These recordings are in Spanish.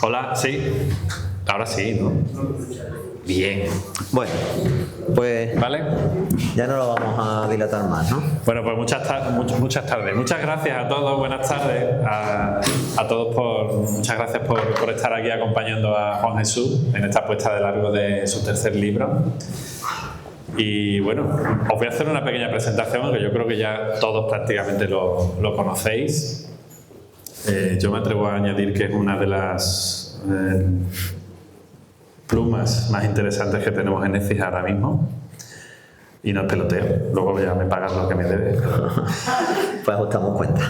Hola, sí. Ahora sí, ¿no? Bien. Bueno, pues ¿Vale? ya no lo vamos a dilatar más, ¿no? Bueno, pues muchas tardes. Muchas gracias a todos, buenas tardes a todos muchas gracias por estar aquí acompañando a Juan Jesús en esta puesta de largo de su tercer libro. Y bueno, os voy a hacer una pequeña presentación que yo creo que ya todos prácticamente lo conocéis. Yo me atrevo a añadir que es una de las plumas más interesantes que tenemos en Écija ahora mismo. Y no es peloteo, luego ya me pagas lo que me debes. Pues ajustamos cuenta.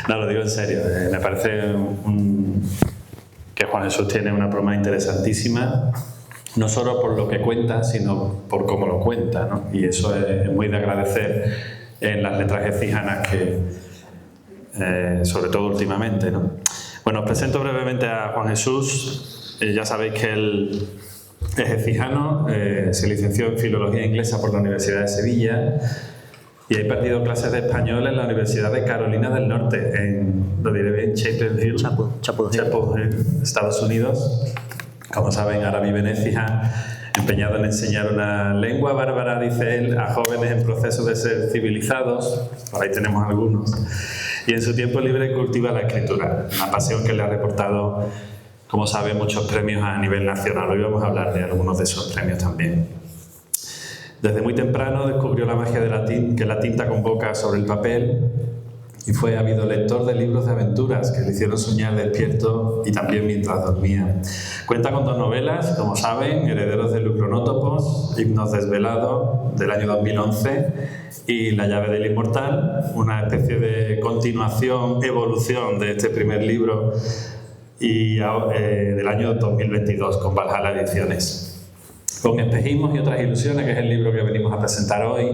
No, lo digo en serio. Me parece que Juan Jesús tiene una pluma interesantísima, no solo por lo que cuenta, sino por cómo lo cuenta, ¿no? Y eso es muy de agradecer en las letras écijanas sobre todo últimamente, ¿no? Bueno, os presento brevemente a Juan Jesús. Ya sabéis que él es écijano, se licenció en Filología Inglesa por la Universidad de Sevilla y ha impartido clases de español en la Universidad de Carolina del Norte, lo diré bien, Chapel Hill, Estados Unidos. Como saben, ahora vive en Écija, empeñado en enseñar una lengua bárbara, dice él, a jóvenes en proceso de ser civilizados. Por ahí tenemos algunos. Y en su tiempo libre cultiva la escritura, una pasión que le ha reportado, como saben, muchos premios a nivel nacional. Hoy vamos a hablar de algunos de esos premios también. Desde muy temprano descubrió la magia que la tinta convoca sobre el papel y fue ávido lector de libros de aventuras que le hicieron soñar despierto y también mientras dormía. Cuenta con 2 novelas, como saben, Herederos del Lucronótopos, Himnos desvelados, del año 2011, y La llave del inmortal, una especie de continuación, evolución de este primer libro, y del año 2022 con Valhalla Ediciones. Con Espejismos y otras ilusiones, que es el libro que venimos a presentar hoy,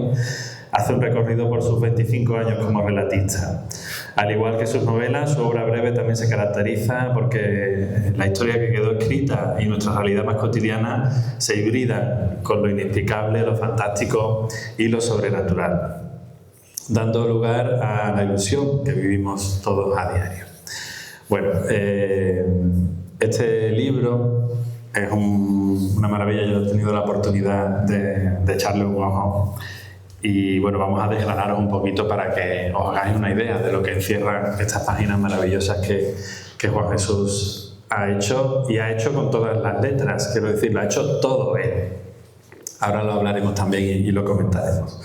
hace un recorrido por sus 25 años como relatista. Al igual que sus novelas, su obra breve también se caracteriza porque la historia que quedó escrita y nuestra realidad más cotidiana se hibridan con lo inexplicable, lo fantástico y lo sobrenatural, dando lugar a la ilusión que vivimos todos a diario. Bueno, este libro es una maravilla. Yo he tenido la oportunidad de echarle un ojo y bueno, vamos a desgranaros un poquito para que os hagáis una idea de lo que encierran estas páginas maravillosas que Juan Jesús ha hecho, y ha hecho con todas las letras, quiero decir, lo ha hecho todo él. Ahora lo hablaremos también y lo comentaremos.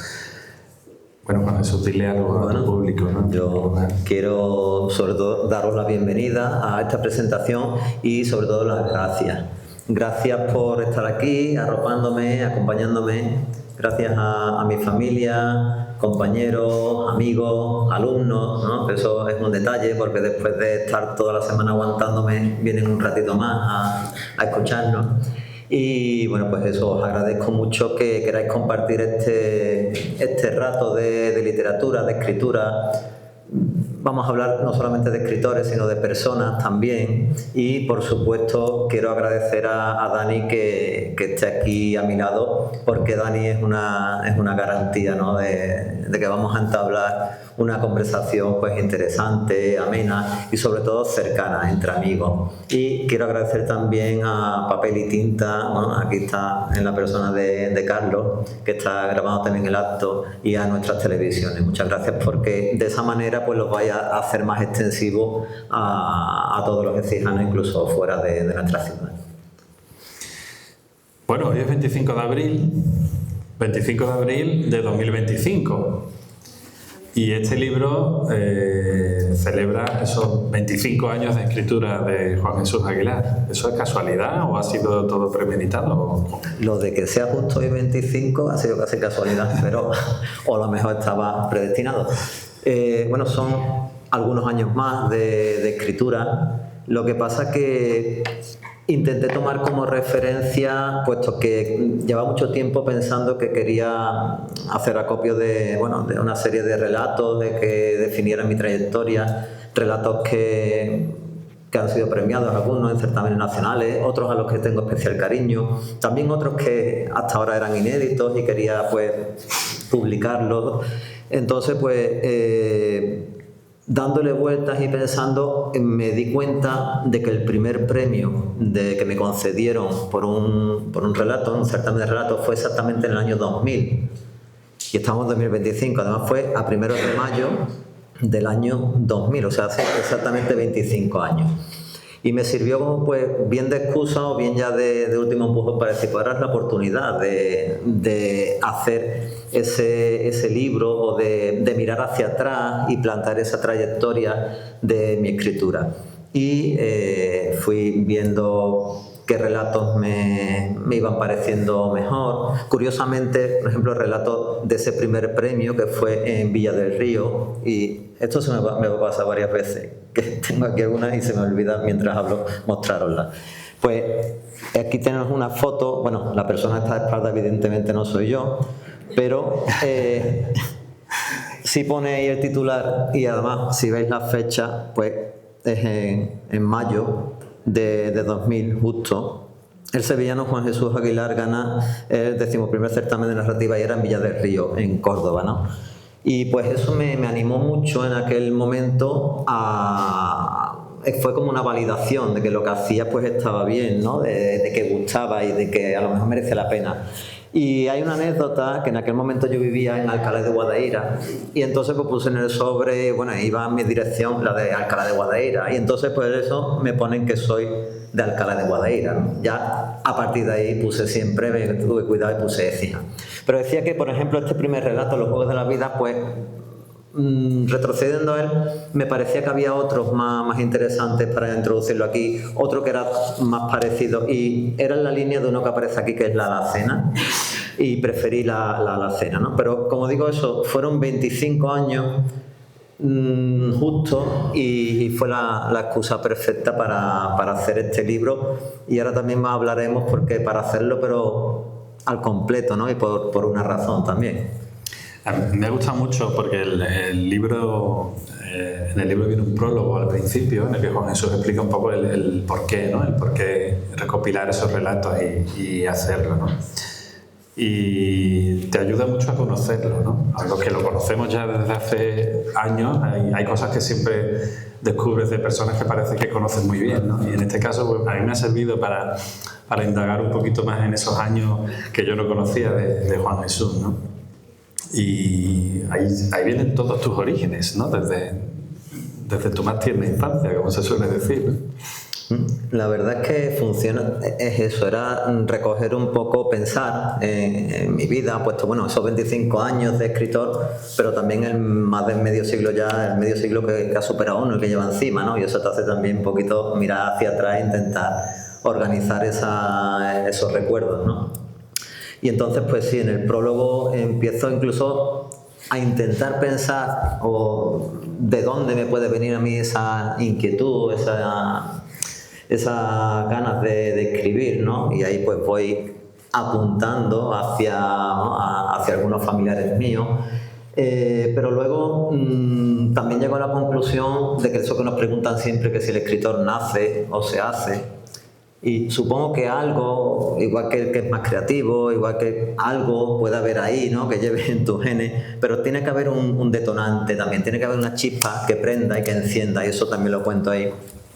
Bueno, Juan Jesús, dile algo a tu público, ¿no? Yo quiero sobre todo daros la bienvenida a esta presentación y sobre todo las gracias. Gracias por estar aquí, arropándome, acompañándome. Gracias a mi familia, compañeros, amigos, alumnos, ¿no? Eso es un detalle, porque después de estar toda la semana aguantándome, vienen un ratito más a escucharnos. Y bueno, pues eso, os agradezco mucho que queráis compartir este rato de literatura, de escritura. Vamos a hablar no solamente de escritores, sino de personas también. Y por supuesto quiero agradecer a Dani que esté aquí a mi lado, porque Dani es una garantía, ¿no? de que vamos a entablar una conversación pues interesante, amena y sobre todo cercana entre amigos. Y quiero agradecer también a Papel y Tinta, ¿no? Aquí está en la persona de Carlos, que está grabando también el acto, y a nuestras televisiones. Muchas gracias, porque de esa manera pues los vais a hacer más extensivo a todos los écijanos, incluso fuera de nuestra ciudad. Bueno, hoy es 25 de abril de 2025. Y este libro celebra esos 25 años de escritura de Juan Jesús Aguilar. ¿Eso es casualidad o ha sido todo premeditado? Lo de que sea justo hoy 25 ha sido casi casualidad, pero o a lo mejor estaba predestinado. Bueno, son algunos años más de escritura. Lo que pasa es que intenté tomar como referencia, puesto que llevaba mucho tiempo pensando que quería hacer acopio de una serie de relatos que definieran mi trayectoria, relatos que han sido premiados, algunos en certámenes nacionales, otros a los que tengo especial cariño, también otros que hasta ahora eran inéditos y quería pues publicarlos. Entonces pues dándole vueltas y pensando, me di cuenta de que el primer premio que me concedieron por un relato, un certamen de relatos, fue exactamente en el año 2000. Y estamos en 2025, además fue a 1 de mayo del año 2000, o sea, hace exactamente 25 años. Y me sirvió como, pues, bien de excusa o bien ya de último empujón para decir, pues ahora es la oportunidad de hacer ese libro o de mirar hacia atrás y plantar esa trayectoria de mi escritura. Y fui viendo qué relatos me iban pareciendo mejor. Curiosamente, por ejemplo, el relato de ese primer premio que fue en Villa del Río, y esto me va a pasar varias veces, que tengo aquí algunas y se me olvida mientras hablo mostraroslas. Pues aquí tenemos una foto, bueno, la persona que está de espalda evidentemente no soy yo, pero sí pone ahí el titular y además si veis la fecha, pues es en mayo de 2000 justo. El sevillano Juan Jesús Aguilar gana el 11º certamen de narrativa y era en Villa del Río, en Córdoba, ¿no? Y pues eso me animó mucho en aquel momento fue como una validación de que lo que hacía pues estaba bien, ¿no? De que gustaba y de que a lo mejor merece la pena. Y hay una anécdota que en aquel momento yo vivía en Alcalá de Guadaira y entonces pues puse en el sobre, bueno, iba en mi dirección la de Alcalá de Guadaira y entonces pues eso me ponen que soy de Alcalá de Guadaira, ¿no? Ya a partir de ahí puse siempre, me tuve cuidado y puse Écija. Pero decía que, por ejemplo, este primer relato, Los Juegos de la Vida, pues retrocediendo a él, me parecía que había otros más interesantes para introducirlo aquí, otro que era más parecido y era en la línea de uno que aparece aquí, que es la alacena, y preferí la alacena, ¿no? Pero como digo, eso fueron 25 años justo y fue la excusa perfecta para hacer este libro, y ahora también más hablaremos porque para hacerlo, pero al completo, ¿no? Y por una razón también. Me gusta mucho porque en el libro viene un prólogo al principio en el que Juan Jesús explica un poco el porqué, ¿no? El porqué recopilar esos relatos y hacerlo, ¿no? Y te ayuda mucho a conocerlo, ¿no? A los que lo conocemos ya desde hace años, hay cosas que siempre descubres de personas que parece que conoces muy bien, ¿no? Y en este caso, pues, a mí me ha servido para indagar un poquito más en esos años que yo no conocía de Juan Jesús, ¿no? Y ahí vienen todos tus orígenes, ¿no? Desde tu más tierna infancia, como se suele decir, ¿no? La verdad es que funciona, es eso, era recoger un poco, pensar en mi vida, puesto, bueno, esos 25 años de escritor, pero también más del medio siglo ya, el medio siglo que ha superado uno, el que lleva encima, ¿no? Y eso te hace también un poquito mirar hacia atrás e intentar organizar esos recuerdos, ¿no? Y entonces, pues sí, en el prólogo empiezo incluso a intentar pensar o de dónde me puede venir a mí esa inquietud, esas ganas de escribir, ¿no? Y ahí pues voy apuntando hacia algunos familiares míos. Pero luego también llego a la conclusión de que eso que nos preguntan siempre, que si el escritor nace o se hace. Y supongo que algo, igual que el que es más creativo, igual que algo puede haber ahí, ¿no? Que lleve en tus genes, pero tiene que haber un detonante también, tiene que haber una chispa que prenda y que encienda, y eso también lo cuento ahí.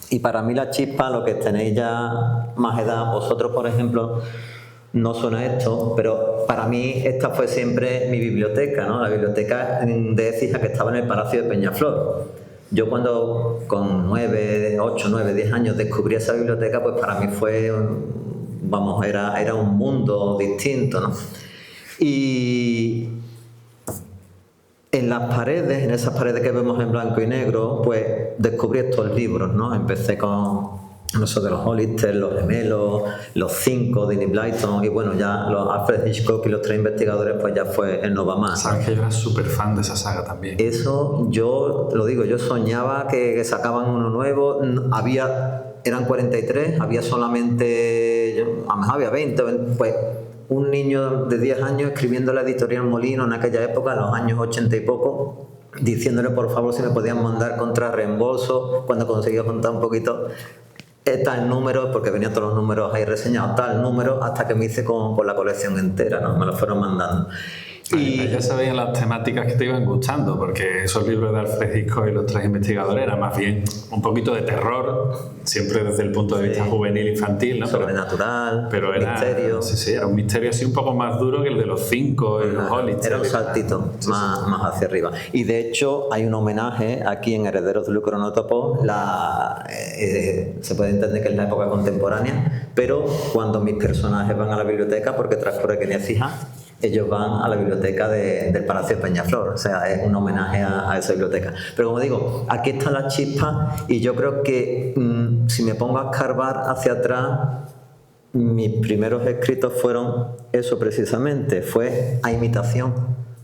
Y para mí la chispa, lo que tenéis ya más edad, vosotros por ejemplo, no suena esto, pero para mí esta fue siempre mi biblioteca, ¿no? La biblioteca de Écija que estaba en el Palacio de Peñaflor. Yo cuando con 8, 9, 10 años descubrí esa biblioteca, pues para mí fue, vamos, era un mundo distinto, ¿no? Y en esas paredes que vemos en blanco y negro, pues descubrí estos libros, ¿no? Empecé con eso de los Hollister, los Gemelos, los 5 de Enid Blyton, y bueno, ya los Alfred Hitchcock y los 3 investigadores, pues ya fue el no va más. Sabes que yo era súper fan de esa saga también. Eso, yo lo digo, yo soñaba que sacaban uno nuevo, eran 43, había solamente, a lo mejor había 20, pues un niño de 10 años escribiendo la editorial Molino en aquella época, en los años 80 y poco, diciéndole por favor si me podían mandar contra reembolso, cuando conseguía juntar un poquito tal número, porque venían todos los números ahí reseñados, tal número, hasta que me hice con la colección entera, ¿no? Me lo fueron mandando. Y ya se veían las temáticas que te iban gustando, porque esos libros de Alfred Hitchcock y los tres investigadores eran más bien un poquito de terror, siempre desde el punto de vista juvenil, infantil, ¿no? Sobrenatural, pero era, misterio. Sí, era un misterio así un poco más duro que el de los 5 y los Hollister. Era un saltito más hacia arriba. Y de hecho hay un homenaje aquí en Herederos del Cronótopo, se puede entender que es la época contemporánea, pero cuando mis personajes van a la biblioteca, porque transcurre que ni es hija, ellos van a la biblioteca del Palacio de Peñaflor, o sea, es un homenaje a esa biblioteca. Pero como digo, aquí está la chispa y yo creo que si me pongo a escarbar hacia atrás, mis primeros escritos fueron eso precisamente, fue a imitación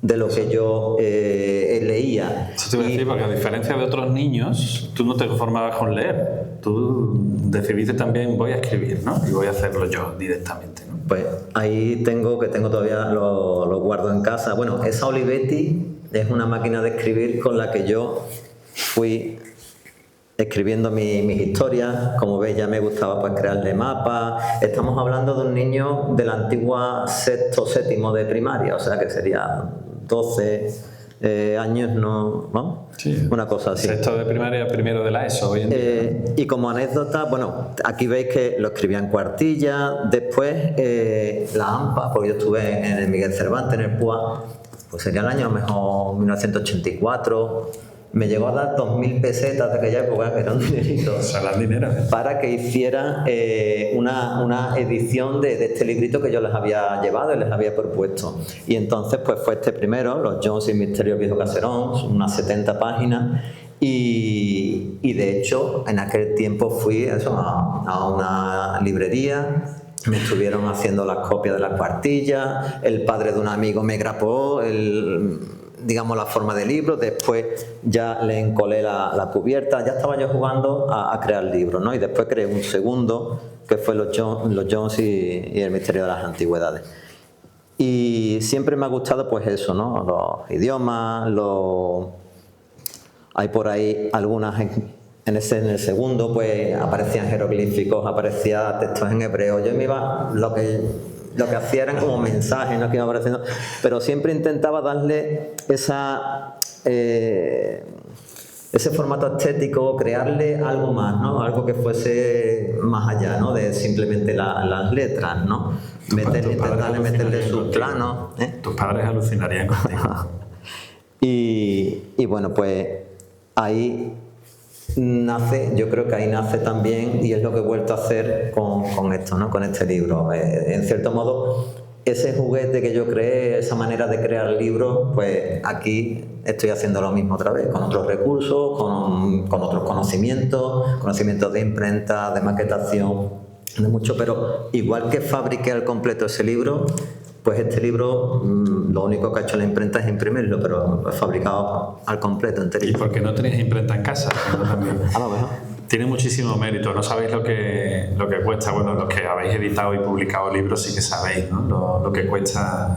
de lo que yo leía. Eso te iba a decir, porque a diferencia de otros niños, tú no te conformabas con leer, tú decidiste también voy a escribir, ¿no? Y voy a hacerlo yo directamente, ¿no? Pues ahí tengo todavía, lo guardo en casa. Bueno, esa Olivetti es una máquina de escribir con la que yo fui escribiendo mis historias. Como veis, ya me gustaba pues crearle mapas. Estamos hablando de un niño de la antigua sexto, séptimo de primaria, o sea que sería 12 años, ¿no? Sí. Una cosa así. Sexto de primaria, primero de la ESO hoy en día. Y como anécdota, bueno, aquí veis que lo escribía en cuartilla. Después la AMPA, porque yo estuve en el Miguel Cervantes, en el PUA, pues sería el año a lo mejor 1984. Me llegó a dar 2.000 pesetas de aquella época, que era un dinerito, O sea, las dineras, ¿eh? para que hiciera una edición de este librito que yo les había llevado y les había propuesto. Y entonces pues fue este primero, Los Jones y Misterio Viejo Caserón, unas 70 páginas. Y de hecho, en aquel tiempo fui a una librería, me estuvieron haciendo las copias de las cuartillas, el padre de un amigo me grapó digamos la forma del libro, después ya le encolé la cubierta, ya estaba yo jugando a crear libros, ¿no? Y después creé un segundo que fue los Jones y el misterio de las antigüedades. Y siempre me ha gustado pues eso, ¿no? Los idiomas, hay por ahí algunas en el segundo pues aparecían jeroglíficos, aparecía textos en hebreo. Yo me iba lo que hacía eran como mensajes, ¿no? Que iban apareciendo, pero siempre intentaba darle ese formato estético, crearle algo más, ¿no? Algo que fuese más allá, ¿no? De simplemente las letras, ¿no? Meterle sus planos. Tus padres alucinarían contigo. Y bueno, pues ahí nace, yo creo que ahí nace también, y es lo que he vuelto a hacer con esto, ¿no? Con este libro. En cierto modo, ese juguete que yo creé, esa manera de crear libros, pues aquí estoy haciendo lo mismo otra vez, con otros recursos, con otros conocimientos de imprenta, de maquetación, de mucho, pero igual que fabriqué al completo ese libro, pues este libro, lo único que ha hecho la imprenta es imprimirlo, pero lo he fabricado al completo, entero. ¿Y por qué no tenéis imprenta en casa? También. A lo mejor. Tiene muchísimo mérito, no sabéis lo que cuesta. Bueno, los que habéis editado y publicado libros sí que sabéis, ¿no? Lo que cuesta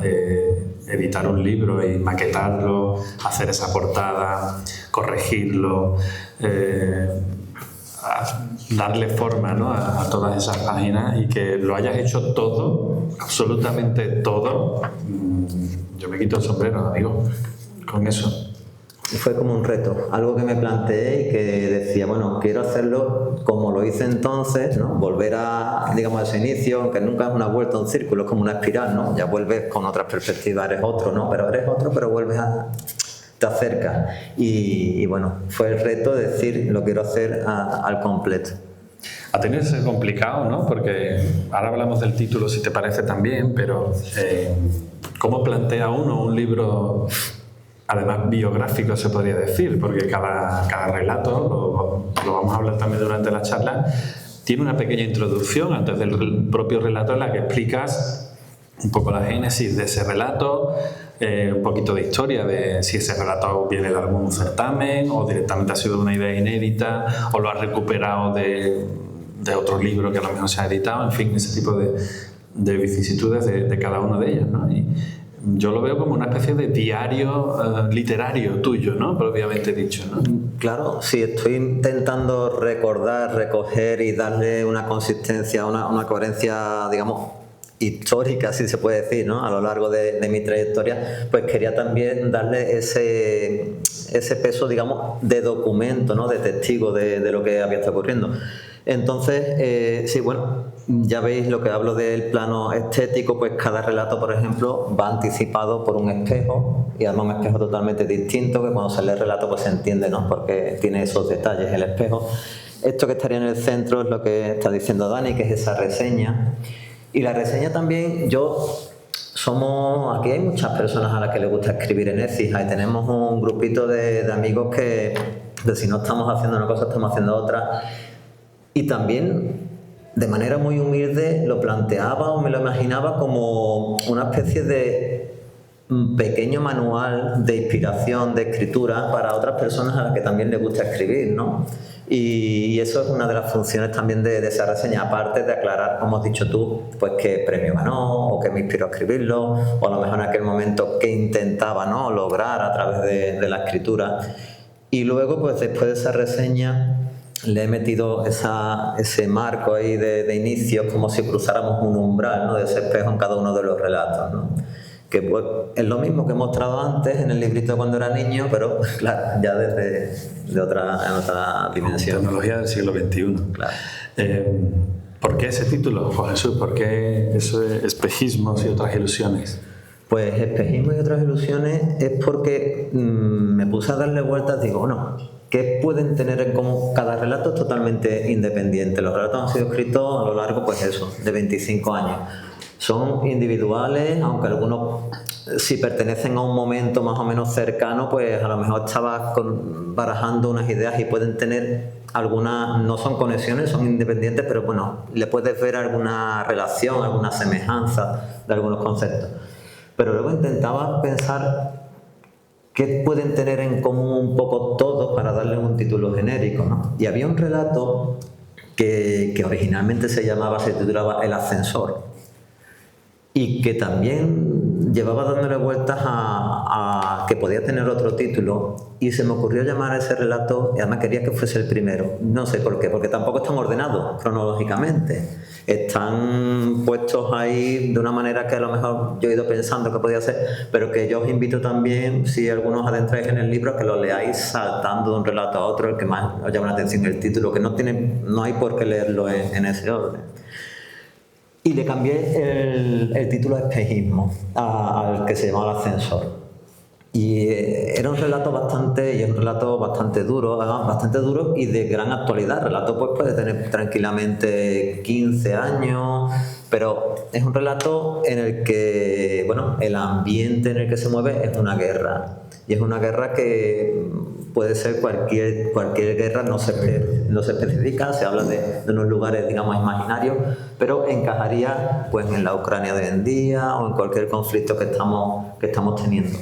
editar un libro y maquetarlo, hacer esa portada, corregirlo, darle forma, ¿no? a todas esas páginas, y que lo hayas hecho todo, absolutamente todo. Yo me quito el sombrero, amigo, con eso. Fue como un reto, algo que me planteé y que decía, bueno, quiero hacerlo como lo hice entonces, ¿no? Volver a ese inicio, aunque nunca es una vuelta a un círculo, es como una espiral, ¿no? Ya vuelves con otras perspectivas, eres otro, ¿no? Pero vuelves te acercas. Y bueno, fue el reto de decir, lo quiero hacer al completo. Ha tenido que ser complicado, ¿no? Porque ahora hablamos del título, si te parece también, pero ¿cómo plantea uno un libro, además biográfico se podría decir? Porque cada relato, lo vamos a hablar también durante la charla, tiene una pequeña introducción antes del propio relato en la que explicas un poco la génesis de ese relato, un poquito de historia de si ese relato viene de algún certamen o directamente ha sido una idea inédita o lo has recuperado de otro libro que a lo mejor se ha editado, en fin, ese tipo de vicisitudes de cada uno de ellos, ¿no? Y yo lo veo como una especie de diario literario tuyo, ¿no? Propiamente dicho, ¿no? Claro, sí, estoy intentando recordar, recoger y darle una consistencia, una coherencia, digamos, histórica, si se puede decir, ¿no? A lo largo de mi trayectoria, pues quería también darle ese peso, digamos, de documento, ¿no? De testigo de lo que había estado ocurriendo. Entonces, sí, bueno, ya veis lo que hablo del plano estético, pues cada relato, por ejemplo, va anticipado por un espejo, y además un espejo totalmente distinto, que cuando se lee el relato pues se entiende, ¿no? Porque tiene esos detalles el espejo. Esto que estaría en el centro es lo que está diciendo Dani, que es esa reseña. Y la reseña también, aquí hay muchas personas a las que les gusta escribir en Écija, y tenemos un grupito de amigos que si no estamos haciendo una cosa, estamos haciendo otra. Y también, de manera muy humilde, lo planteaba o me lo imaginaba como una especie de pequeño manual de inspiración, de escritura para otras personas a las que también les gusta escribir, ¿no? Y eso es una de las funciones también de esa reseña, aparte de aclarar, como has dicho tú, pues qué premio ganó, o qué me inspiró a escribirlo, o a lo mejor en aquel momento qué intentaba, ¿no?, lograr a través de la escritura. Y luego, pues después de esa reseña, le he metido ese marco ahí de inicio, como si cruzáramos un umbral, ¿no?, de ese espejo en cada uno de los relatos, ¿no? Que pues, es lo mismo que he mostrado antes en el librito cuando era niño, pero claro, ya en otra dimensión. Tecnología del siglo XXI. Claro. ¿Por qué ese título, Juan Jesús? ¿Por qué eso de espejismos y otras ilusiones? Pues espejismos y otras ilusiones es porque me puse a darle vueltas, digo, bueno, ¿qué pueden tener en común? Cada relato es totalmente independiente. Los relatos han sido escritos a lo largo, pues eso, de 25 años. Son individuales, aunque algunos, si pertenecen a un momento más o menos cercano, pues a lo mejor estabas barajando unas ideas y pueden tener algunas, no son conexiones, son independientes, pero bueno, le puedes ver alguna relación, alguna semejanza de algunos conceptos. Pero luego intentaba pensar qué pueden tener en común un poco todos para darle un título genérico, ¿no? Y había un relato que originalmente se titulaba El ascensor, y que también llevaba dándole vueltas a que podía tener otro título, y se me ocurrió llamar a ese relato, y además quería que fuese el primero. No sé por qué, porque tampoco están ordenados cronológicamente. Están puestos ahí de una manera que a lo mejor yo he ido pensando que podía ser, pero que yo os invito también, si algunos adentráis en el libro, a que lo leáis saltando de un relato a otro, el que más os llama la atención el título, que no hay por qué leerlo en ese orden. Y le cambié el título a espejismo, al que se llamaba El ascensor. Y era un relato bastante duro y de gran actualidad. El relato pues puede tener tranquilamente 15 años, pero es un relato en el que, bueno, el ambiente en el que se mueve es una guerra. Y es una guerra que puede ser cualquier guerra, no se especifica, se habla de unos lugares, digamos, imaginarios, pero encajaría pues en la Ucrania de hoy en día o en cualquier conflicto que estamos teniendo.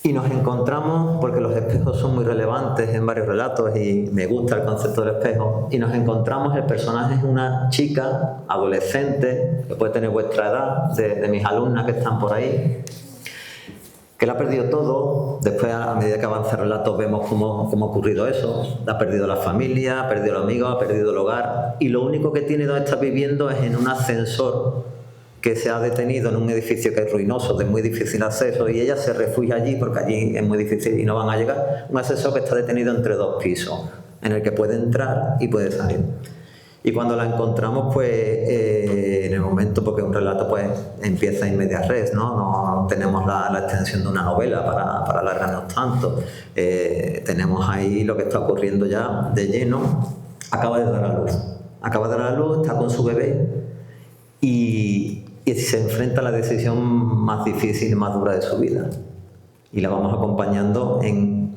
Y nos encontramos, porque los espejos son muy relevantes en varios relatos y me gusta el concepto del espejo, y nos encontramos, el personaje es una chica adolescente, que puede tener vuestra edad, de mis alumnas que están por ahí, que lo ha perdido todo. Después, a medida que avanza el relato, vemos cómo ha ocurrido eso. Ha perdido la familia, ha perdido los amigos, ha perdido el hogar, y lo único que tiene donde está viviendo es en un ascensor que se ha detenido en un edificio que es ruinoso, de muy difícil acceso, y ella se refugia allí porque allí es muy difícil y no van a llegar. Un ascensor que está detenido entre dos pisos, en el que puede entrar y puede salir. Y cuando la encontramos, pues en el momento, porque un relato pues empieza in media res, no tenemos la extensión de una novela para alargarnos tanto. Tenemos ahí lo que está ocurriendo ya de lleno. Acaba de dar a luz, está con su bebé y se enfrenta a la decisión más difícil y más dura de su vida. Y la vamos acompañando en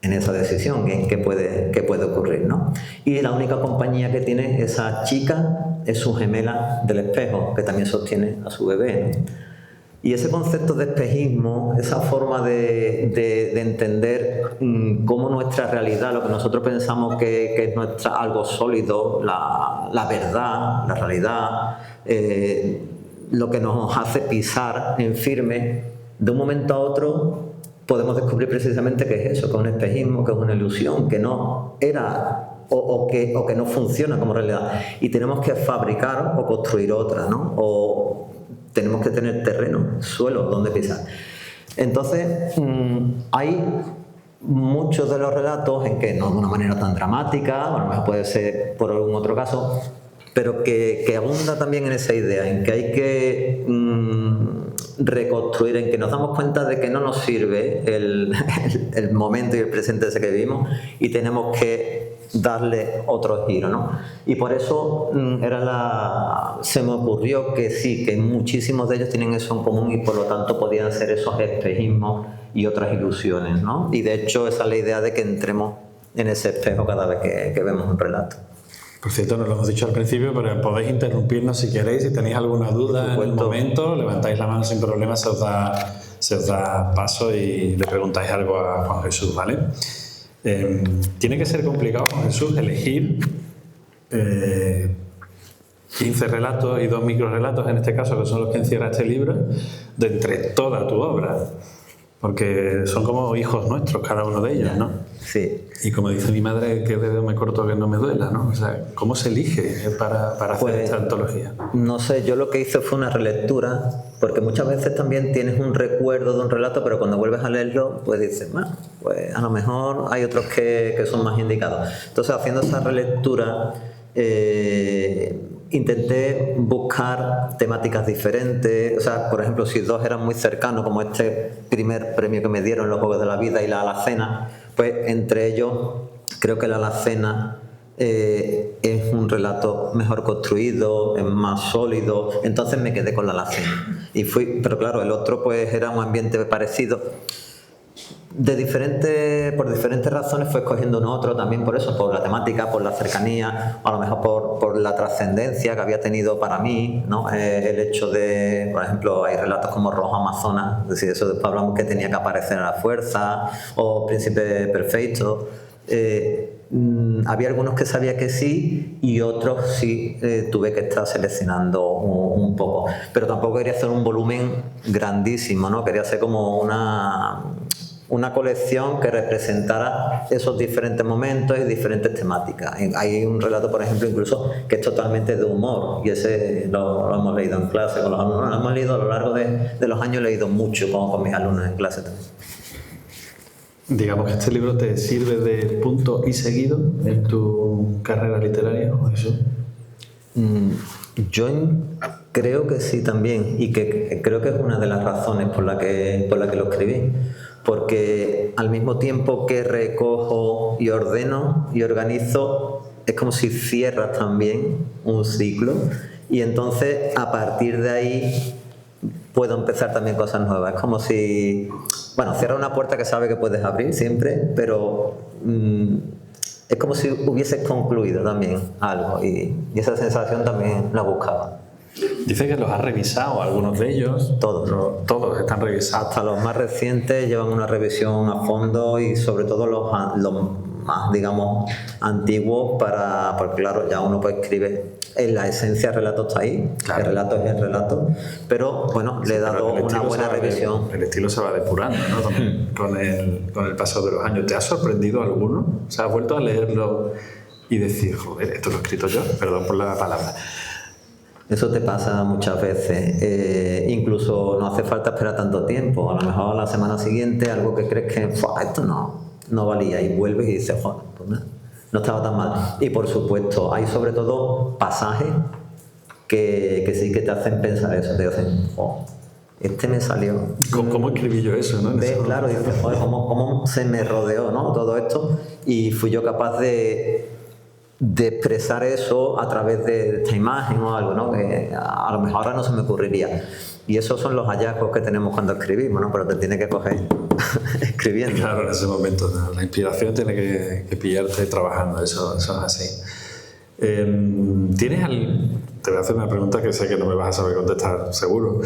esa decisión, qué puede ocurrir, ¿no? Y la única compañía que tiene esa chica es su gemela del espejo, que también sostiene a su bebé, ¿no? Y ese concepto de espejismo, esa forma de entender cómo nuestra realidad, lo que nosotros pensamos que es algo sólido, la verdad, la realidad, lo que nos hace pisar en firme, de un momento a otro podemos descubrir precisamente que es eso, que es un espejismo, que es una ilusión, que no era o que no funciona como realidad. Y tenemos que fabricar o construir otra, ¿no? O tenemos que tener terreno, suelo donde pisar. Entonces, hay muchos de los relatos en que no de una manera tan dramática, a lo mejor puede ser por algún otro caso, pero que abunda también en esa idea, en que hay que reconstruir, en que nos damos cuenta de que no nos sirve el momento y el presente ese que vivimos y tenemos que darle otro giro, ¿no? Y por eso se me ocurrió que sí, que muchísimos de ellos tienen eso en común y por lo tanto podían ser esos espejismos y otras ilusiones, ¿no? Y de hecho esa es la idea de que entremos en ese espejo cada vez que vemos un relato. Por cierto, no lo hemos dicho al principio, pero podéis interrumpirnos si queréis, si tenéis alguna duda en el momento, levantáis la mano sin problema, se os da paso y le preguntáis algo a Juan Jesús, ¿vale? Tiene que ser complicado, Juan Jesús, elegir 15 relatos y 2 microrelatos, en este caso, que son los que encierra este libro, de entre toda tu obra. Porque son como hijos nuestros, cada uno de ellos, ¿no? Sí. Y como dice mi madre, que dedo me corto que no me duela, ¿no? O sea, ¿cómo se elige para hacer esta antología? No sé, yo lo que hice fue una relectura, porque muchas veces también tienes un recuerdo de un relato, pero cuando vuelves a leerlo, pues dices, bueno, pues a lo mejor hay otros que son más indicados. Entonces, haciendo esa relectura, intenté buscar temáticas diferentes. O sea, por ejemplo, si dos eran muy cercanos, como este primer premio que me dieron, los Juegos de la Vida y la Alacena, pues entre ellos creo que la Alacena es un relato mejor construido, es más sólido, entonces me quedé con la Alacena. Pero claro, el otro pues era un ambiente parecido. Por diferentes razones fue escogiendo uno otro, también por eso, por la temática, por la cercanía, a lo mejor por la trascendencia que había tenido para mí, ¿no? El hecho de, por ejemplo, hay relatos como Rojo Amazonas, es decir, eso después hablamos que tenía que aparecer a la fuerza, o Príncipe Perfecto. Había algunos que sabía que sí y otros sí tuve que estar seleccionando un poco, pero tampoco quería hacer un volumen grandísimo, ¿no? Quería hacer como una colección que representara esos diferentes momentos y diferentes temáticas. Hay un relato, por ejemplo, incluso que es totalmente de humor, y ese lo hemos leído en clase con los alumnos. Lo hemos leído a lo largo de los años, he leído mucho con mis alumnos en clase también. Digamos que este libro te sirve de punto y seguido en tu carrera literaria, ¿o eso? Yo creo que sí también, y que creo que es una de las razones por la que lo escribí. Porque al mismo tiempo que recojo y ordeno y organizo, es como si cierras también un ciclo, y entonces a partir de ahí puedo empezar también cosas nuevas. Es como si, cierra una puerta que sabe que puedes abrir siempre, pero es como si hubieses concluido también algo, y esa sensación también la buscaba. Dice que los has revisado, algunos de ellos. Todos están revisados. Hasta los más recientes llevan una revisión a fondo, y sobre todo los más, digamos, antiguos, porque claro, ya uno pues escribe, en la esencia el relato está ahí, claro. El relato es el relato, pero bueno, le he dado una buena revisión. El estilo se va depurando, ¿no? con el paso de los años. ¿Te ha sorprendido alguno? O sea, ¿has vuelto a leerlo y decir, joder, esto lo he escrito yo? Perdón por la palabra. Eso te pasa muchas veces, incluso no hace falta esperar tanto tiempo. A lo mejor la semana siguiente algo que crees que esto no valía, y vuelves y dices, joder, pues no estaba tan mal. Y por supuesto, hay sobre todo pasajes que sí que te hacen pensar eso, te dicen, este me salió. ¿Cómo escribí yo eso, no? Claro, y dices, joder, ¿cómo se me rodeó, ¿no? Todo esto, y fui yo capaz de expresar eso a través de esta imagen o algo, ¿no? Que a lo mejor ahora no se me ocurriría. Y esos son los hallazgos que tenemos cuando escribimos, ¿no? Pero te tiene que coger escribiendo. Claro, en ese momento, ¿no? La inspiración tiene que pillarte trabajando, eso es así. Te voy a hacer una pregunta que sé que no me vas a saber contestar, seguro.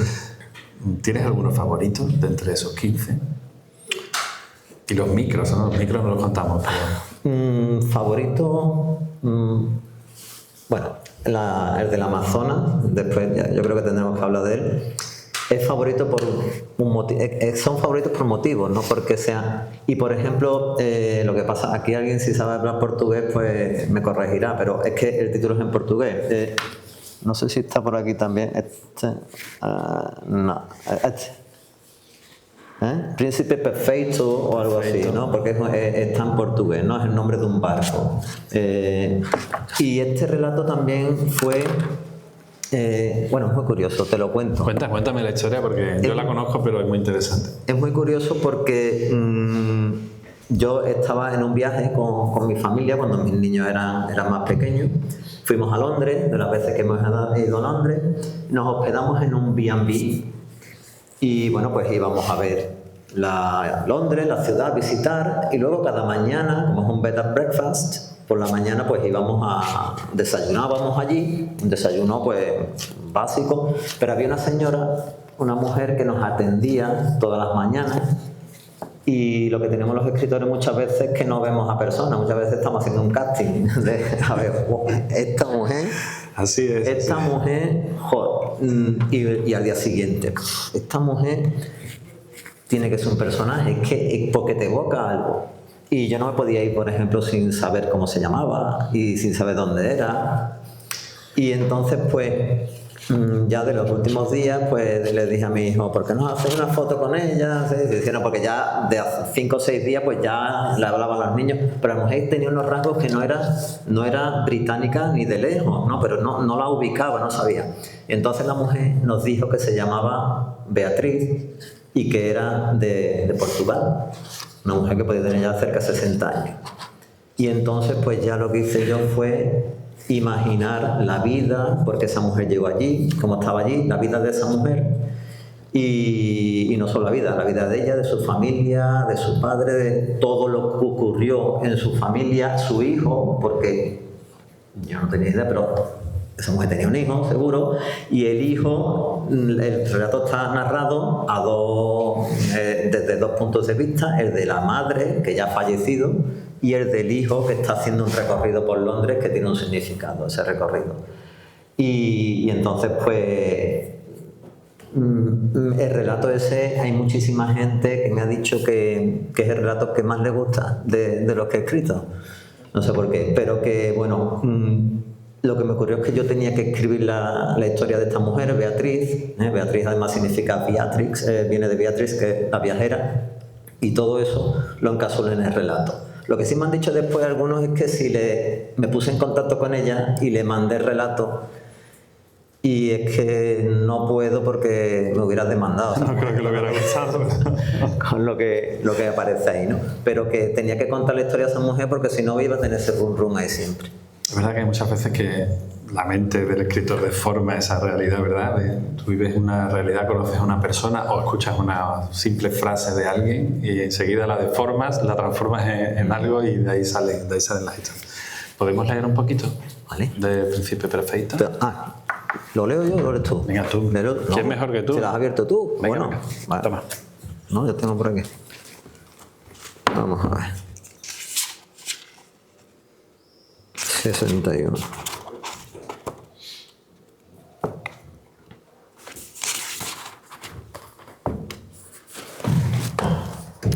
¿Tienes algunos favoritos de entre esos 15? Y los micros, ¿no? Los micros no los contamos, pero... Favorito... el del Amazonas, después yo creo que tendremos que hablar de él. Es favorito por un motivo, son favoritos por motivos, no porque sean. Y por ejemplo, lo que pasa, aquí alguien si sabe hablar portugués, pues me corregirá, pero es que el título es en portugués. no sé si está por aquí también. No, Príncipe Perfeito o algo así, ¿no? Porque está en portugués, ¿no? Es el nombre de un barco. Y este relato también fue... bueno, es muy curioso, te lo cuento. Cuéntame la historia porque yo la conozco, pero es muy interesante. Es muy curioso porque yo estaba en un viaje con mi familia cuando mis niños eran más pequeños. Fuimos a Londres, de las veces que hemos ido a Londres, nos hospedamos en un B&B y bueno, pues íbamos a ver Londres, la ciudad, visitar, y luego cada mañana, como es un bed and breakfast, por la mañana pues desayunábamos allí, un desayuno pues básico, pero había una señora, una mujer que nos atendía todas las mañanas. Y lo que tenemos los escritores muchas veces es que no vemos a personas, muchas veces estamos haciendo un casting a ver, esta mujer, así es, esta así mujer, joder, y al día siguiente, esta mujer tiene que ser un personaje, porque te evoca algo. Y yo no me podía ir, por ejemplo, sin saber cómo se llamaba y sin saber dónde era. Y entonces, pues, ya de los últimos días, pues le dije a mi hijo, ¿por qué no haces una foto con ella? ¿Sí? Y dijeron, porque ya de hace 5 o 6 días, pues ya le hablaba a los niños, pero la mujer tenía unos rasgos que no era británica ni de lejos, ¿no? Pero no la ubicaba, no sabía. Entonces la mujer nos dijo que se llamaba Beatriz y que era de Portugal, una mujer que podía tener ya cerca de 60 años. Y entonces, pues ya lo que hice yo fue imaginar la vida, porque esa mujer llegó allí, como estaba allí, la vida de esa mujer, y no solo la vida de ella, de su familia, de su padre, de todo lo que ocurrió en su familia, su hijo, porque yo no tenía idea, pero esa mujer tenía un hijo, seguro, y el hijo, el relato está narrado desde 2 puntos de vista, el de la madre, que ya ha fallecido, y el del hijo, que está haciendo un recorrido por Londres, que tiene un significado, ese recorrido. Y entonces, pues, el relato ese, hay muchísima gente que me ha dicho que es el relato que más le gusta de los que he escrito. No sé por qué, pero que, bueno, lo que me ocurrió es que yo tenía que escribir la historia de esta mujer, Beatriz. Beatriz además significa Beatrix, viene de Beatriz, que es la viajera, y todo eso lo encapsulé en el relato. Lo que sí me han dicho después algunos es que si me puse en contacto con ella y le mandé el relato, y es que no puedo porque me hubiera demandado. No creo que lo hubiera gustado. Con lo que aparece ahí, ¿no? Pero que tenía que contar la historia de esa mujer porque si no iba a tener ese rum ahí siempre. Es verdad que hay muchas veces que la mente del escritor deforma esa realidad, ¿verdad? Tú vives una realidad, conoces a una persona o escuchas una simple frase de alguien y enseguida la deformas, la transformas en algo y de ahí salen las historias. ¿Podemos leer un poquito? Vale. De Príncipe Perfeito. ¿Lo leo yo o lo lees tú? Venga, tú. ¿Quién es mejor que tú? ¿Te lo has abierto tú? Venga, bueno, venga. vale. Toma. No, yo tengo por aquí. Vamos a ver. 61.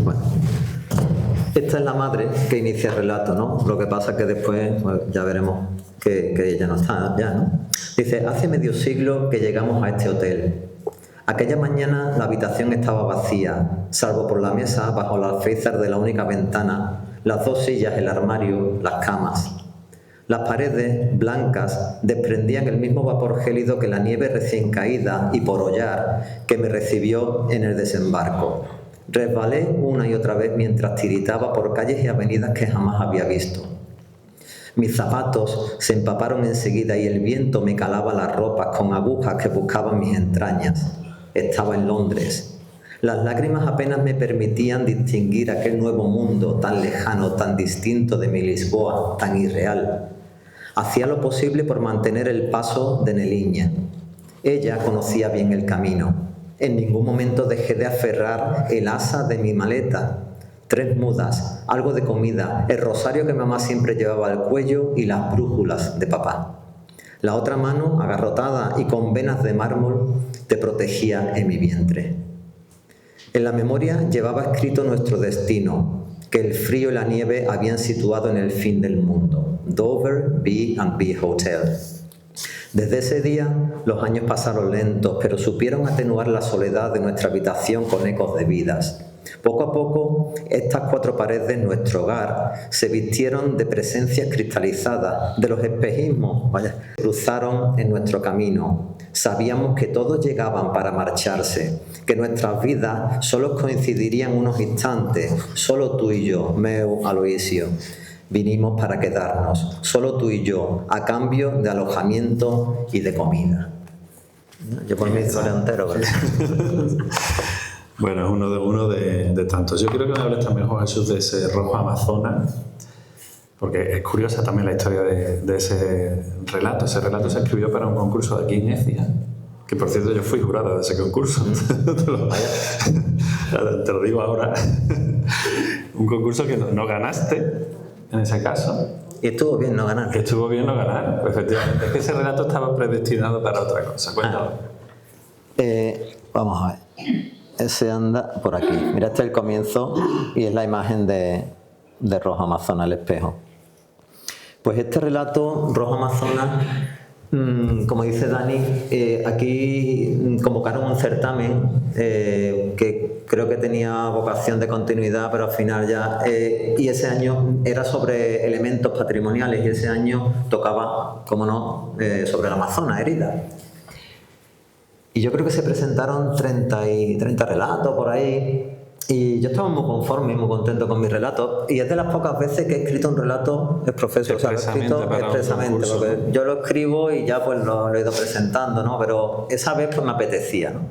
Bueno, esta es la madre que inicia el relato, ¿no? Lo que pasa es que después, pues, ya veremos que ella no está ya, ¿no? Dice, hace medio siglo que llegamos a este hotel. Aquella mañana la habitación estaba vacía, salvo por la mesa bajo el alféizar de la única ventana, las 2 sillas, el armario, las camas. Las paredes, blancas, desprendían el mismo vapor gélido que la nieve recién caída y por hollar que me recibió en el desembarco. Resbalé una y otra vez mientras tiritaba por calles y avenidas que jamás había visto. Mis zapatos se empaparon enseguida y el viento me calaba las ropas con agujas que buscaban mis entrañas. Estaba en Londres. Las lágrimas apenas me permitían distinguir aquel nuevo mundo tan lejano, tan distinto de mi Lisboa, tan irreal. Hacía lo posible por mantener el paso de Neliña. Ella conocía bien el camino. En ningún momento dejé de aferrar el asa de mi maleta. 3 mudas, algo de comida, el rosario que mamá siempre llevaba al cuello y las brújulas de papá. La otra mano, agarrotada y con venas de mármol, te protegía en mi vientre. En la memoria llevaba escrito nuestro destino, que el frío y la nieve habían situado en el fin del mundo, Dover B&B Hotel. Desde ese día los años pasaron lentos, pero supieron atenuar la soledad de nuestra habitación con ecos de vidas. Poco a poco, estas 4 paredes de nuestro hogar se vistieron de presencias cristalizadas, de los espejismos, cruzaron en nuestro camino. Sabíamos que todos llegaban para marcharse, que nuestras vidas solo coincidirían unos instantes, solo tú y yo, Meu, Aloisio. Vinimos para quedarnos, solo tú y yo, a cambio de alojamiento y de comida. Yo por mí lo leo entero, ¿verdad? Bueno, es uno de tantos. Yo creo que me hables también, Juan Jesús, de ese rojo Amazonas, porque es curiosa también la historia de ese relato. Ese relato se escribió para un concurso de aquí en Écija, que por cierto yo fui jurado de ese concurso. Te lo digo ahora. Un concurso que no ganaste, en ese caso. Y estuvo bien no ganar. Que estuvo bien no ganar, efectivamente. Es que ese relato estaba predestinado para otra cosa. Cuéntalo. Vamos a ver. Ese anda por aquí. Mira, este es el comienzo y es la imagen de Rojo Amazonas, el espejo. Pues este relato, Rojo Amazonas, como dice Dani, aquí convocaron un certamen que creo que tenía vocación de continuidad, pero al final ya... y ese año era sobre elementos patrimoniales y ese año tocaba, como no, sobre el Amazonas, herida. Y yo creo que se presentaron 30 relatos por ahí. Y yo estaba muy conforme y muy contento con mis relatos. Y es de las pocas veces que he escrito un relato exprofeso, o sea, lo he escrito expresamente, porque yo lo escribo y ya pues lo he ido presentando, ¿no? Pero esa vez pues me apetecía, ¿no?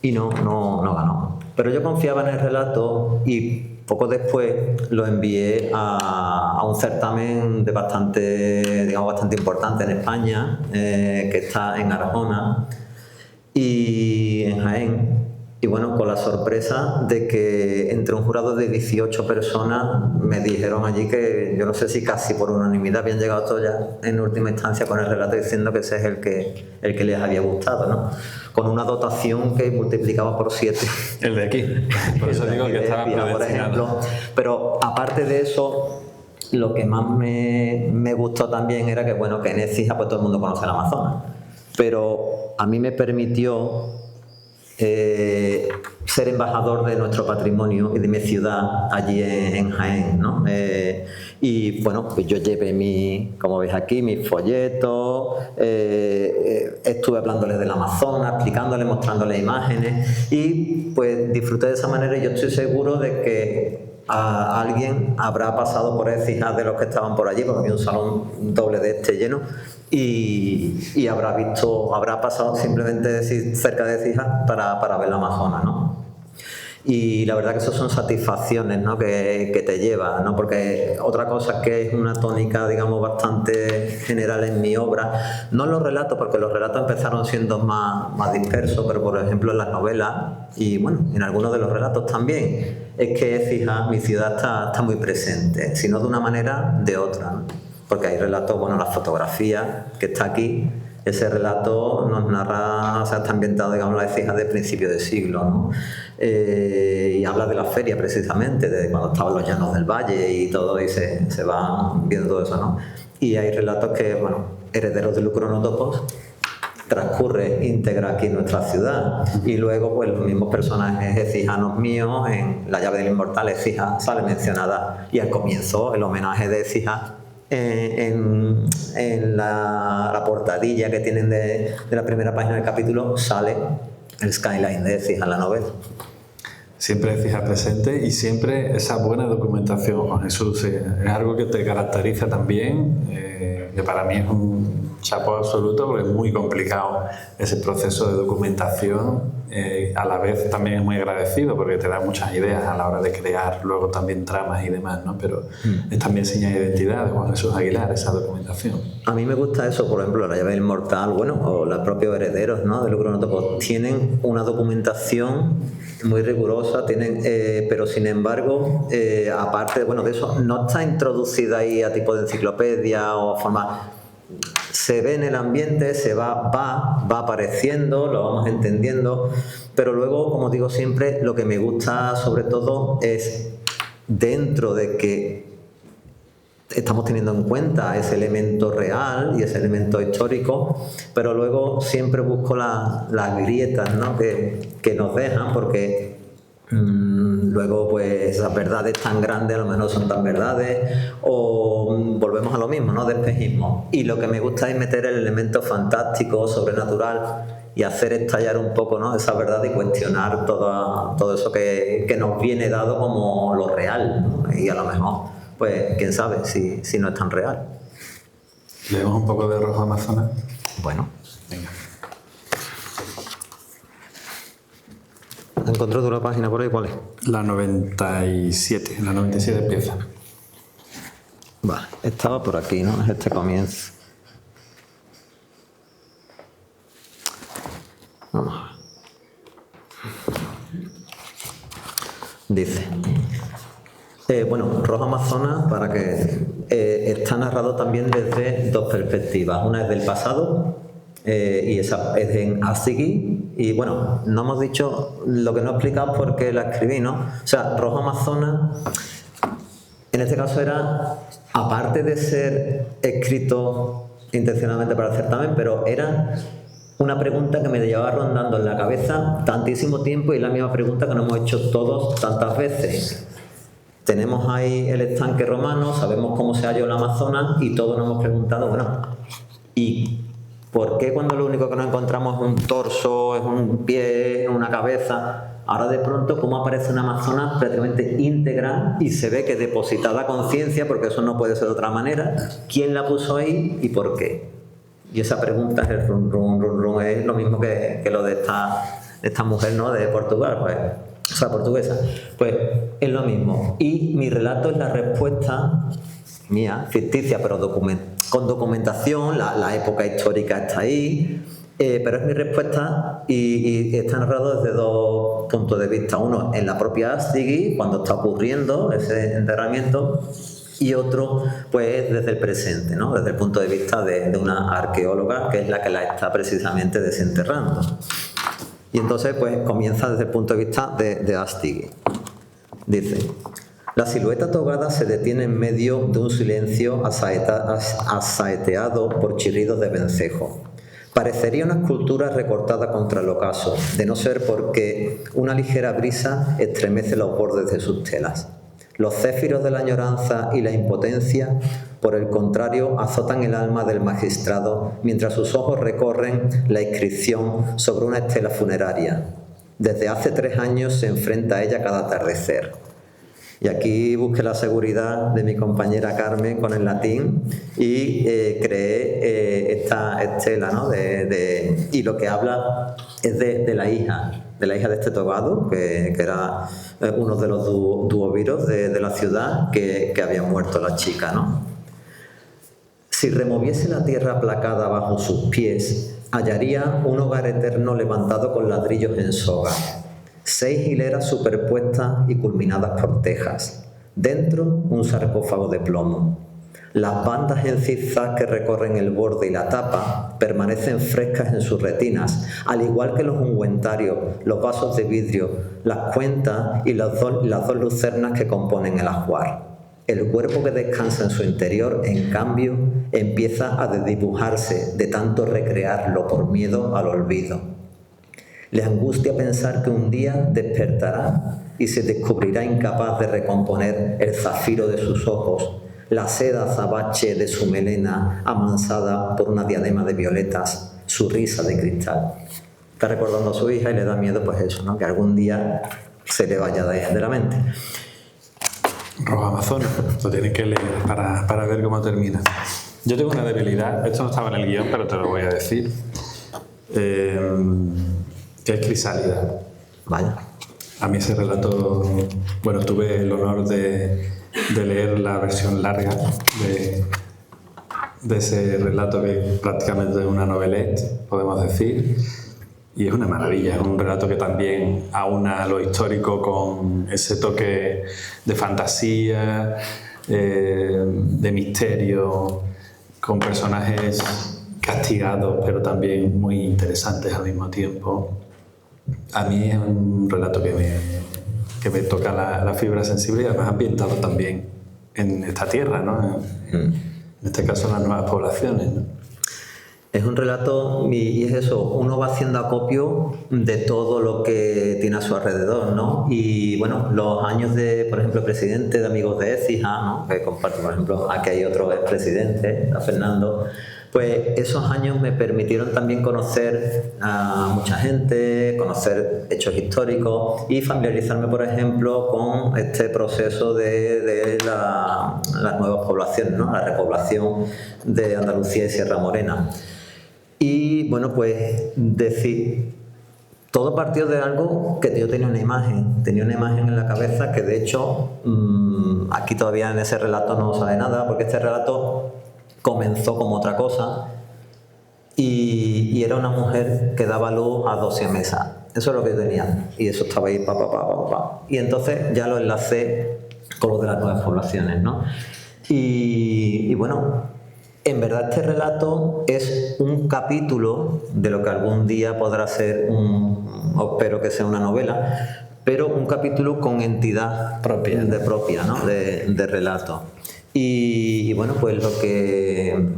Y no ganó. Pero yo confiaba en el relato y poco después lo envié a un certamen de bastante importante en España, que está en Arjona y en Jaén. Y bueno, con la sorpresa de que entre un jurado de 18 personas me dijeron allí que, yo no sé si casi por unanimidad, habían llegado todos ya en última instancia con el relato diciendo que ese es el que les había gustado, ¿no? Con una dotación que multiplicaba por 7. El de aquí. Por eso digo que estaba predestinado. Por ejemplo. Pero aparte de eso, lo que más me gustó también era que, bueno, que en Écija pues todo el mundo conoce el Amazonas. Pero a mí me permitió ser embajador de nuestro patrimonio y de mi ciudad allí en Jaén, ¿no? Y bueno, pues yo llevé como veis aquí, mis folletos, estuve hablándoles del Amazonas, explicándoles, mostrándoles imágenes y pues disfruté de esa manera y yo estoy seguro de que a alguien habrá pasado por Écija de los que estaban por allí, porque había un salón doble de este lleno, y habrá pasado simplemente cerca de Écija para ver la Amazonas, ¿no? Y la verdad que eso son satisfacciones, ¿no? que te lleva, ¿no? Porque otra cosa que es una tónica, digamos, bastante general en mi obra, no en los relatos, porque los relatos empezaron siendo más dispersos, pero por ejemplo en las novelas y bueno, en algunos de los relatos también, es que Écija, mi ciudad, está muy presente, si no de una manera, de otra, ¿no? Porque hay relatos, bueno, la fotografía que está aquí, ese relato nos narra, o sea, está ambientado, digamos, la Écija de principio de siglo, ¿no? Y habla de la feria precisamente, de cuando estaban los llanos del valle y todo, y se va viendo todo eso, ¿no? Y hay relatos que, bueno, Herederos de Lucronotopos transcurre íntegra aquí en nuestra ciudad y luego pues los mismos personajes écijanos míos en La llave del inmortal, Écija sale mencionada y al comienzo el homenaje de Écija en la portadilla que tienen de la primera página del capítulo sale el skyline de Écija en la novela. Siempre Écija presente y siempre esa buena documentación, Juan Jesús, es algo que te caracteriza también, que para mí es un chapó absoluto porque es muy complicado ese proceso de documentación, a la vez también es muy agradecido porque te da muchas ideas a la hora de crear luego también tramas y demás, ¿no? Pero es también señal de identidad de Juan Jesús Aguilar, esa documentación. A mí me gusta eso, por ejemplo, La llave del inmortal, bueno, o los propios Herederos, ¿no? De Lucronotopos, tienen una documentación muy rigurosa, pero sin embargo, aparte bueno, de eso, no está introducida ahí a tipo de enciclopedia o a forma... Se ve en el ambiente, va apareciendo, lo vamos entendiendo, pero luego, como digo siempre, lo que me gusta sobre todo es dentro de que estamos teniendo en cuenta ese elemento real y ese elemento histórico, pero luego siempre busco las grietas, ¿no?, que nos dejan, porque luego pues esas verdades tan grandes a lo mejor no son tan verdades, o volvemos a lo mismo, ¿no?, de espejismo. Y lo que me gusta es meter el elemento fantástico, sobrenatural, y hacer estallar un poco, ¿no?, esa verdad y cuestionar todo eso que nos viene dado como lo real, ¿no? Y a lo mejor, pues, quién sabe si no es tan real. ¿Leemos un poco de Rojo Amazonas? Bueno. Venga. ¿Encontró tú la página por ahí? ¿Cuál es? La 97. La 97 empieza. Vale, estaba por aquí, ¿no? Es este comienzo. Vamos a ver. Dice, bueno, Rojo Amazonas, para que está narrado también desde dos perspectivas. Una es del pasado, y esa es en Astigui. Y bueno, no hemos dicho lo que no he explicado porque la escribí, ¿no? O sea, Rojo Amazonas, en este caso era, aparte de ser escrito intencionalmente para el certamen, pero era una pregunta que me llevaba rondando en la cabeza tantísimo tiempo, y la misma pregunta que nos hemos hecho todos tantas veces. Tenemos ahí el estanque romano, sabemos cómo se halló el Amazonas, y todos nos hemos preguntado, bueno, ¿y por qué cuando lo único que nos encontramos es un torso, es un pie, es una cabeza? Ahora de pronto, ¿cómo aparece una Amazonas prácticamente íntegra y se ve que depositada conciencia, porque eso no puede ser de otra manera? ¿Quién la puso ahí y por qué? Y esa pregunta es el run, es lo mismo que lo de esta mujer, ¿no?, de Portugal, pues, o sea, portuguesa. Pues es lo mismo. Y mi relato es la respuesta mía, ficticia, pero con documentación, la época histórica está ahí, pero es mi respuesta y está narrado desde dos puntos de vista. Uno, en la propia Astigui, cuando está ocurriendo ese enterramiento, y otro, pues, desde el presente, ¿no?, desde el punto de vista de una arqueóloga que es la que la está precisamente desenterrando. Y entonces, pues, comienza desde el punto de vista de Astigui. Dice, la silueta togada se detiene en medio de un silencio asaeteado por chirridos de vencejo. Parecería una escultura recortada contra el ocaso, de no ser porque una ligera brisa estremece los bordes de sus telas. Los céfiros de la añoranza y la impotencia, por el contrario, azotan el alma del magistrado mientras sus ojos recorren la inscripción sobre una estela funeraria. Desde hace 3 años se enfrenta a ella cada atardecer. Y aquí busqué la seguridad de mi compañera Carmen con el latín y creé esta estela, ¿no?, y lo que habla es de la hija de este togado, que era uno de los duoviros de la ciudad, que había muerto la chica, ¿no? Si removiese la tierra aplacada bajo sus pies, hallaría un hogar eterno levantado con ladrillos en soga, 6 hileras superpuestas y culminadas por tejas. Dentro, un sarcófago de plomo. Las bandas en zigzag que recorren el borde y la tapa permanecen frescas en sus retinas, al igual que los ungüentarios, los vasos de vidrio, las cuentas y las dos lucernas que componen el ajuar. El cuerpo que descansa en su interior, en cambio, empieza a desdibujarse de tanto recrearlo por miedo al olvido. Le angustia pensar que un día despertará y se descubrirá incapaz de recomponer el zafiro de sus ojos, la seda azabache de su melena amansada por una diadema de violetas, su risa de cristal. Está recordando a su hija y le da miedo, pues eso, ¿no?, que algún día se le vaya de la mente. Rojo Amazonas, lo tienes que leer para ver cómo termina. Yo tengo una debilidad, esto no estaba en el guión, pero te lo voy a decir, que es Crisálida. Vaya. A mí ese relato, bueno, tuve el honor de leer la versión larga de ese relato, que prácticamente es una novelette, podemos decir, y es una maravilla, es un relato que también aúna lo histórico con ese toque de fantasía, de misterio, con personajes castigados pero también muy interesantes al mismo tiempo. A mí es un relato que me toca la fibra sensible, y además ambientado también en esta tierra, ¿no? En este caso las nuevas poblaciones, ¿no? Es un relato, y es eso, uno va haciendo acopio de todo lo que tiene a su alrededor, ¿no? Y bueno, los años de, por ejemplo, presidente de Amigos de Écija, ¿no? Que comparto, por ejemplo, aquí hay otro expresidente, a Fernando, pues esos años me permitieron también conocer a mucha gente, conocer hechos históricos y familiarizarme, por ejemplo, con este proceso de las nuevas poblaciones, ¿no? La repoblación de Andalucía y Sierra Morena. Y bueno, pues decir, todo partió de algo que yo tenía una imagen en la cabeza que de hecho aquí todavía en ese relato no sabe nada, porque este relato comenzó como otra cosa y era una mujer que daba luz a 2 siamesas. Eso es lo que yo tenía y eso estaba ahí, y entonces ya lo enlacé con lo de las nuevas poblaciones, ¿no? Y bueno, en verdad este relato es un capítulo de lo que algún día podrá ser espero que sea una novela, pero un capítulo con entidad propia, ¿no? de relato. Y bueno, pues lo que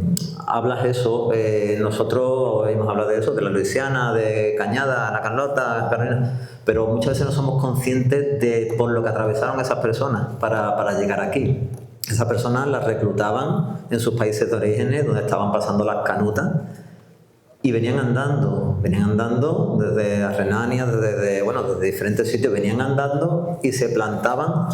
hablas eso, nosotros hemos hablado de eso, de la Luisiana, de Cañada, la Carlota, Carolina, pero muchas veces no somos conscientes de por lo que atravesaron esas personas para llegar aquí. Esas personas las reclutaban en sus países de orígenes, donde estaban pasando las canutas, y venían andando desde Renania, desde diferentes sitios, venían andando y se plantaban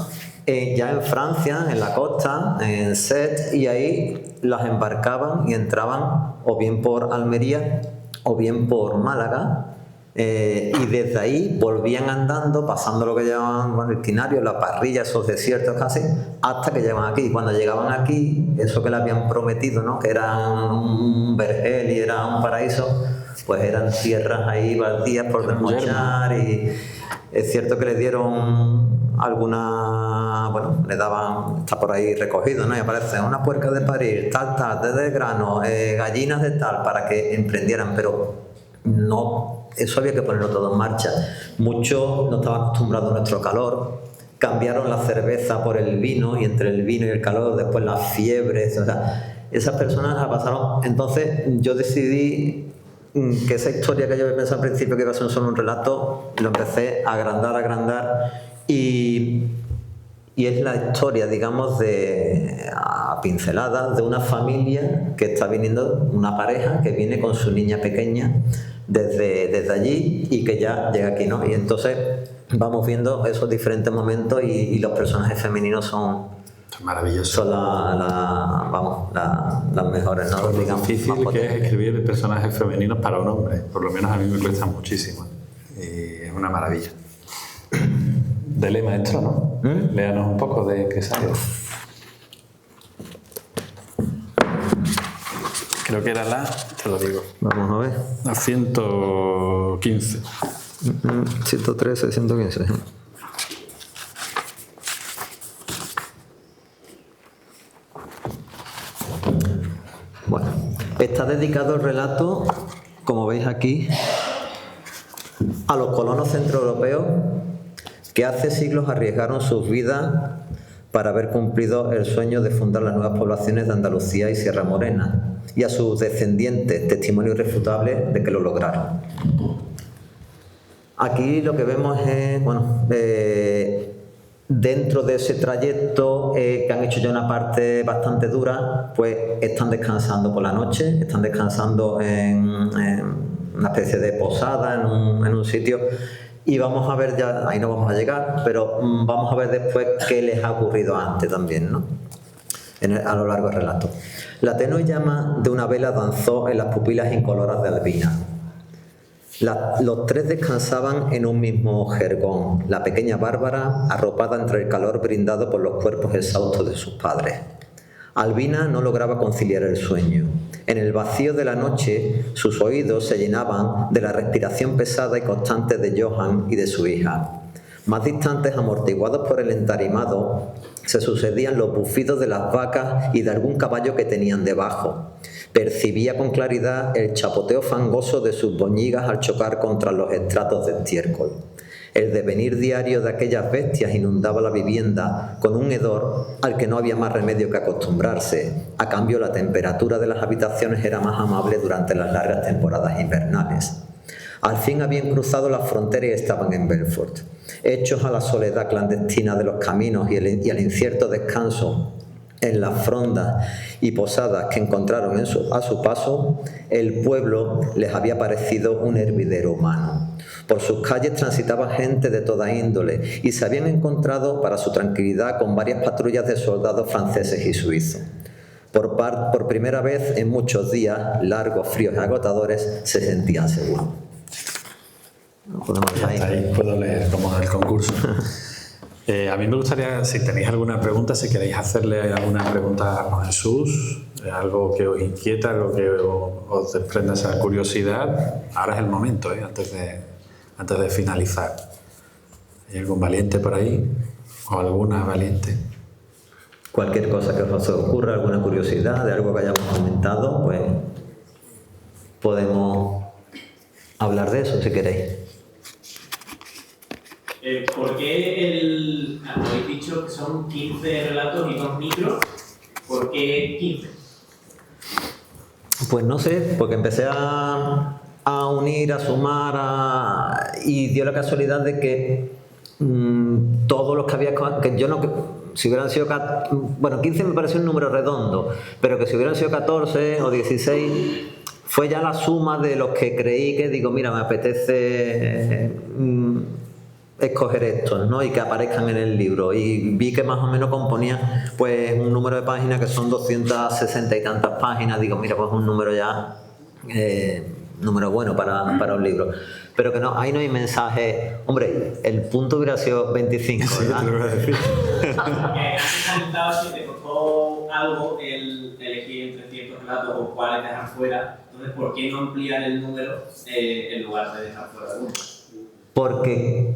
ya en Francia, en la costa, en Sète, y ahí las embarcaban y entraban o bien por Almería o bien por Málaga. Y desde ahí volvían andando, pasando lo que llamaban el Quinario, la parrilla, esos desiertos casi, hasta que llegaban aquí. Y cuando llegaban aquí, eso que le habían prometido, ¿no? Que era un vergel y era un paraíso, pues eran tierras ahí baldías por desmochar. Y es cierto que le dieron le daban, está por ahí recogido, ¿no? Y aparece una puerca de parir, tal, de grano, gallinas de tal, para que emprendieran, pero no. Eso había que ponerlo todo en marcha. Muchos no estaban acostumbrados a nuestro calor, cambiaron la cerveza por el vino y entre el vino y el calor después las fiebres. O sea, esas personas la pasaron. Entonces yo decidí que esa historia que yo había pensado al principio que iba a ser solo un relato, lo empecé a agrandar y es la historia, digamos, a pinceladas de una familia que está viniendo, una pareja que viene con su niña pequeña desde allí y que ya llega aquí, ¿no? Y entonces vamos viendo esos diferentes momentos y los personajes femeninos son maravillosos. Son las mejores, ¿no? Lo difícil que es escribir personajes femeninos para un hombre, por lo menos a mí me cuesta muchísimo y es una maravilla. Dele, maestro, ¿no? Léanos un poco de Cresario. Creo que era te lo digo. Vamos a ver. La 115. 113, 115. Bueno, está dedicado el relato, como veis aquí, a los colonos centroeuropeos que hace siglos arriesgaron sus vidas para haber cumplido el sueño de fundar las nuevas poblaciones de Andalucía y Sierra Morena, y a sus descendientes, testimonio irrefutable de que lo lograron. Aquí lo que vemos es, dentro de ese trayecto que han hecho ya una parte bastante dura, pues están descansando por la noche, están descansando en una especie de posada, en un sitio. Y vamos a ver, ya ahí no vamos a llegar, pero vamos a ver después qué les ha ocurrido antes también, ¿no? A lo largo del relato. La tenue llama de una vela danzó en las pupilas incoloras de Albina. Los tres descansaban en un mismo jergón, la pequeña Bárbara arropada entre el calor brindado por los cuerpos exhaustos de sus padres. Albina no lograba conciliar el sueño. En el vacío de la noche, sus oídos se llenaban de la respiración pesada y constante de Johan y de su hija. Más distantes, amortiguados por el entarimado, se sucedían los bufidos de las vacas y de algún caballo que tenían debajo. Percibía con claridad el chapoteo fangoso de sus boñigas al chocar contra los estratos de estiércol. El devenir diario de aquellas bestias inundaba la vivienda con un hedor al que no había más remedio que acostumbrarse. A cambio, la temperatura de las habitaciones era más amable durante las largas temporadas invernales. Al fin habían cruzado la frontera y estaban en Belfort. Hechos a la soledad clandestina de los caminos y al incierto descanso en las frondas y posadas que encontraron a su paso, el pueblo les había parecido un hervidero humano. Por sus calles transitaba gente de toda índole y se habían encontrado para su tranquilidad con varias patrullas de soldados franceses y suizos. Por primera vez en muchos días, largos, fríos y agotadores, se sentían seguros. Ahí puedo leer como el concurso. A mí me gustaría, si tenéis alguna pregunta, si queréis hacerle alguna pregunta a Juan Jesús, algo que os inquieta, algo que os desprenda esa curiosidad, ahora es el momento, antes de finalizar. ¿Hay algún valiente por ahí? ¿O alguna valiente? Cualquier cosa que os ocurra, alguna curiosidad de algo que hayamos comentado, pues podemos hablar de eso si queréis. ¿Por qué habéis dicho que son 15 relatos y 2 micros? ¿Por qué 15? Pues no sé, porque empecé a unir, a sumar, y dio la casualidad de que todos los que había, que yo no, si hubieran sido, bueno, 15 me pareció un número redondo, pero que si hubieran sido 14 o 16, fue ya la suma de los que creí que digo, mira, me apetece escoger estos, ¿no? Y que aparezcan en el libro, y vi que más o menos componía pues un número de páginas que son 260 y tantas páginas. Digo, mira, pues un número ya número bueno para un libro, pero que no, ahí no hay mensaje. Hombre, el punto hubiera sido 25, ¿verdad? Sí, te lo voy a decir. Has comentado si te costó algo el elegir entre ciertos relatos o cuáles dejar fuera. Entonces, ¿por qué no ampliar el número en lugar de dejar fuera alguno? Porque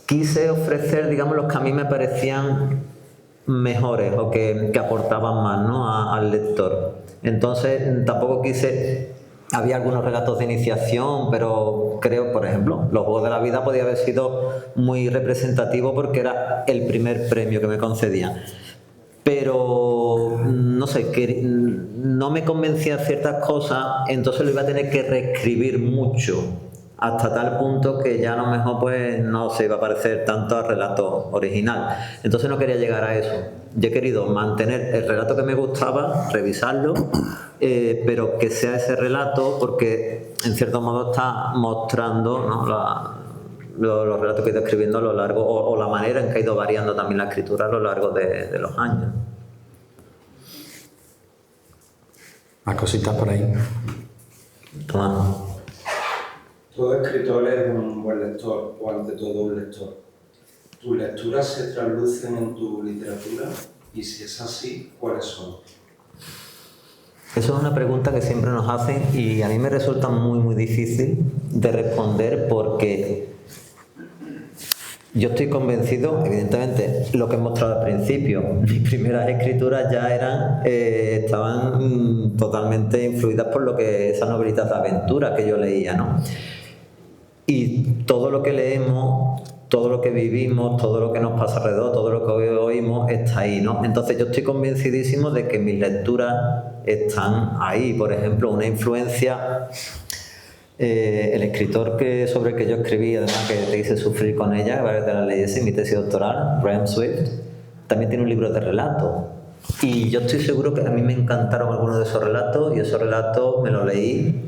quise ofrecer, digamos, los que a mí me parecían mejores o que aportaban más, ¿no? al lector. Entonces tampoco quise, había algunos relatos de iniciación, pero creo, por ejemplo, Los Juegos de la Vida podía haber sido muy representativo porque era el primer premio que me concedían. Pero no sé, que no me convencían ciertas cosas, entonces lo iba a tener que reescribir mucho, hasta tal punto que ya a lo mejor pues no se iba a parecer tanto al relato original. Entonces no quería llegar a eso. Yo he querido mantener el relato que me gustaba, revisarlo, pero que sea ese relato, porque en cierto modo está mostrando, ¿no? los relatos que he ido escribiendo a lo largo, o la manera en que ha ido variando también la escritura a lo largo de los años. Más cositas por ahí. Toma. Todo escritor es un buen lector, o ante todo un lector. ¿Tus lecturas se traslucen en tu literatura? Y si es así, ¿cuáles son? Eso es una pregunta que siempre nos hacen y a mí me resulta muy, muy difícil de responder, porque yo estoy convencido, evidentemente, lo que he mostrado al principio, mis primeras escrituras ya estaban totalmente influidas por lo que esas novelitas de aventura que yo leía, ¿no? Y todo lo que leemos, todo lo que vivimos, todo lo que nos pasa alrededor, todo lo que oímos está ahí, ¿no? Entonces yo estoy convencidísimo de que mis lecturas están ahí. Por ejemplo, una influencia, el escritor sobre el que yo escribí, además que te hice sufrir con ella, varias de las leyes en mi tesis doctoral, Graham Swift, también tiene un libro de relatos. Y yo estoy seguro que a mí me encantaron algunos de esos relatos, y esos relatos me los leí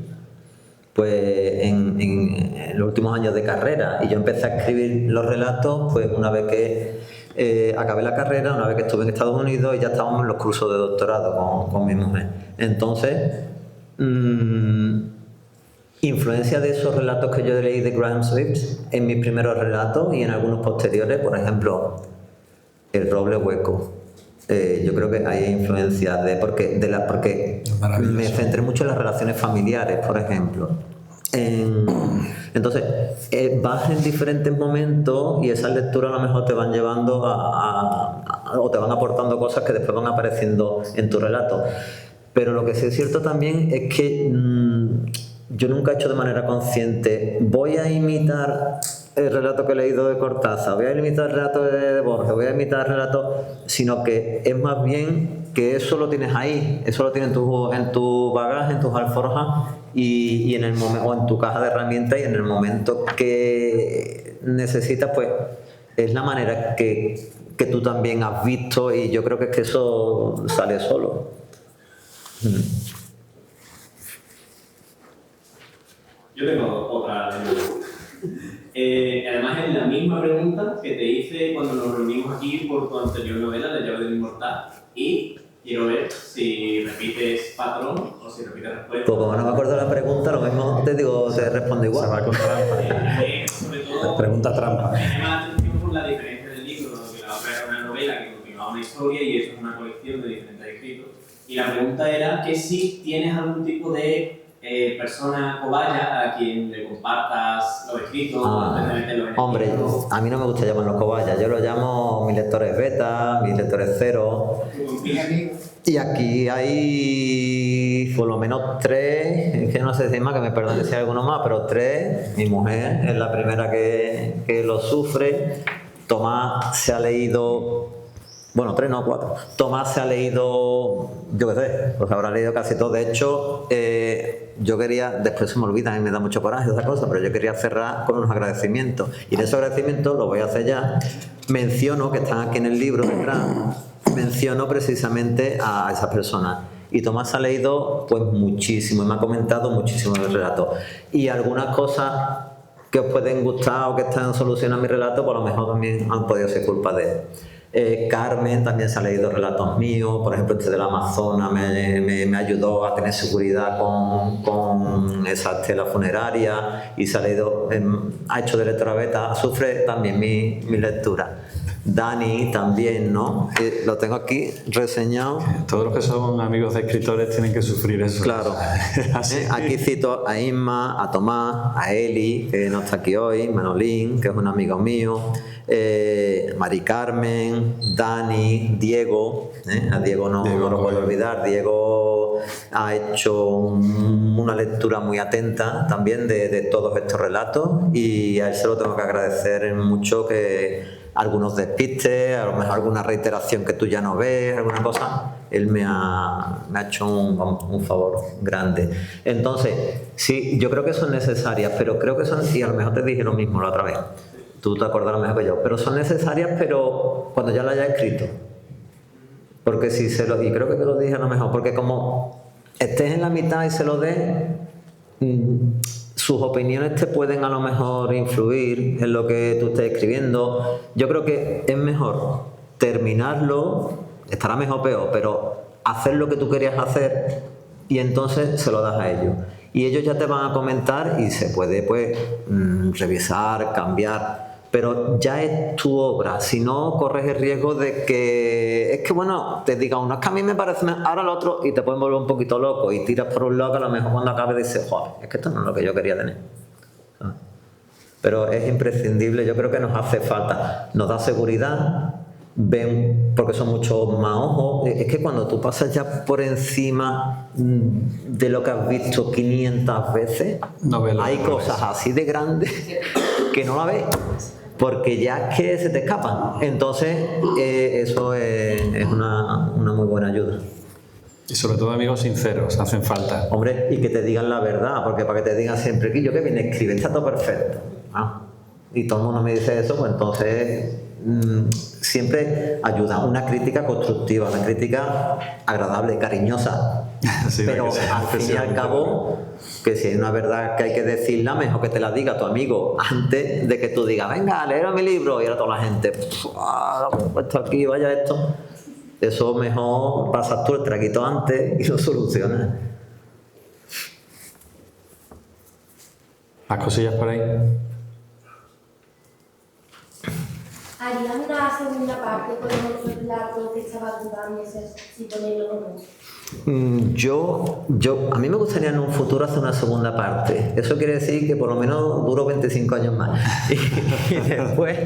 pues en los últimos años de carrera, y yo empecé a escribir los relatos pues una vez que acabé la carrera, una vez que estuve en Estados Unidos, y ya estábamos en los cursos de doctorado con mi mujer. Entonces, influencia de esos relatos que yo leí de Graham Swift en mis primeros relatos y en algunos posteriores, por ejemplo, El roble hueco. Yo creo que hay influencias porque me centré mucho en las relaciones familiares, por ejemplo. Entonces, vas en diferentes momentos y esas lecturas a lo mejor te van llevando o te van aportando cosas que después van apareciendo en tu relato. Pero lo que sí es cierto también es que yo nunca he hecho de manera consciente, voy a imitar el relato que he leído de Cortázar, voy a imitar el relato de Borges, voy a imitar el relato, sino que es más bien que eso lo tienes ahí, eso lo tienes en tu bagaje, en tus alforjas y en el momento, o en tu caja de herramientas, y en el momento que necesitas, pues es la manera que tú también has visto, y yo creo que es que eso sale solo. Yo tengo otra. Además, es la misma pregunta que te hice cuando nos reunimos aquí por tu anterior novela, La llave del inmortal, y quiero ver si repites patrón o si repites respuesta. Pues como no me acuerdo la pregunta, lo mismo te digo, te respondo igual. Se va con trampa. Sobre todo, Pregunta trampa. me llama la atención por la diferencia del libro, que la otra era una novela que continuaba una historia y eso es una colección de diferentes escritos. Y la pregunta era que si tienes algún tipo de persona cobaya a quien le compartas los escritos antes de meterlos en el Hombre, libro. a mí no me gusta llamarlos cobayas, yo los llamo mis lectores beta, mis lectores cero. Y aquí hay por lo menos 3, es que no sé si hay más, que me perdone si hay alguno más, pero 3. Mi mujer es la primera que lo sufre. Tomás se ha leído, bueno, 3 no, 4. Tomás se ha leído, yo qué sé, pues habrá leído casi todo. De hecho, yo quería, después se me olvida, a mí me da mucho coraje esa cosa, pero yo quería cerrar con unos agradecimientos. Y en esos agradecimientos, lo voy a hacer ya, menciono, que están aquí en el libro detrás, menciono precisamente a esas personas. Y Tomás ha leído pues muchísimo, y me ha comentado muchísimo el relato. Y algunas cosas que os pueden gustar o que están solucionando mi relato, pues a lo mejor también han podido ser culpa de él. Carmen también se ha leído relatos míos, por ejemplo este de la Amazona me ayudó a tener seguridad con esa estela funeraria, y se ha leído, ha hecho de lectora beta, sufre también mi lectura. Dani también, ¿no? Lo tengo aquí reseñado. Todos los que son amigos de escritores tienen que sufrir eso. Claro. Así. Aquí cito a Inma, a Tomás, a Eli, que no está aquí hoy, Manolín, que es un amigo mío, Mari Carmen, Dani, Diego, a Diego no lo puedo olvidar. Diego ha hecho una lectura muy atenta también de todos estos relatos, y a él se lo tengo que agradecer mucho, que algunos despistes, a lo mejor alguna reiteración que tú ya no ves, alguna cosa, él me ha hecho un favor grande. Entonces, sí, yo creo que son necesarias, pero creo que son, y a lo mejor te dije lo mismo la otra vez, tú te acordarás mejor que yo, pero son necesarias, pero cuando ya la hayas escrito. Porque si se lo, y creo que te lo dije a lo mejor, porque como estés en la mitad y se lo des, sus opiniones te pueden a lo mejor influir en lo que tú estés escribiendo. Yo creo que es mejor terminarlo, estará mejor o peor, pero hacer lo que tú querías hacer, y entonces se lo das a ellos. Y ellos ya te van a comentar y se puede pues revisar, cambiar, pero ya es tu obra. Si no, corres el riesgo de que, es que bueno, te diga uno, es que a mí me parece, ahora lo otro, y te pueden volver un poquito loco y tiras por un lado, que a lo mejor cuando acabes dices, joder, es que esto no es lo que yo quería tener. Pero es imprescindible, yo creo que nos hace falta, nos da seguridad, ven, porque son muchos más ojos. Es que cuando tú pasas ya por encima de lo que has visto 500 veces, hay cosas así de grandes que no la ves, porque ya es que se te escapan. Entonces eso es una muy buena ayuda. Y sobre todo amigos sinceros, hacen falta. Hombre, y que te digan la verdad, porque para que te digan siempre que yo que viene escribe, está todo perfecto. Y todo el mundo me dice eso, pues entonces siempre ayuda. Una crítica constructiva, una crítica agradable, cariñosa. Sí, pero al fin y al cabo, que si hay una verdad que hay que decirla, mejor que te la diga tu amigo antes de que tú digas, venga, léeme mi libro, y ahora toda la gente, esto aquí, vaya esto. Eso mejor pasas tú el traguito antes y lo solucionas. ¿Más cosillas por ahí? ¿Harías una segunda parte con el otro relato que estaba dudando si ponerlo o no? A mí me gustaría en un futuro hacer una segunda parte. Eso quiere decir que por lo menos duro 25 años más. Y después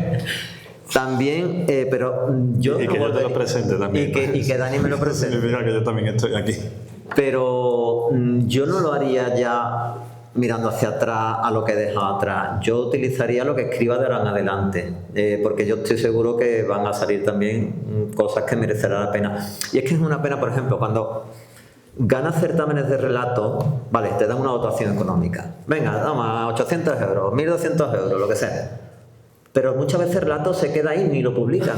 también, pero yo... Y que yo te lo presente también. Y que Dani me lo presente. Significa que yo también estoy aquí. Pero yo no lo haría ya mirando hacia atrás a lo que he dejado atrás. Yo utilizaría lo que escriba de ahora en adelante, porque yo estoy seguro que van a salir también cosas que merecerán la pena. Y es que es una pena, por ejemplo, cuando ganas certámenes de relato, vale, te dan una dotación económica. Venga, toma, 800 euros, 1200 euros, lo que sea. Pero muchas veces el relato se queda ahí, ni lo publican.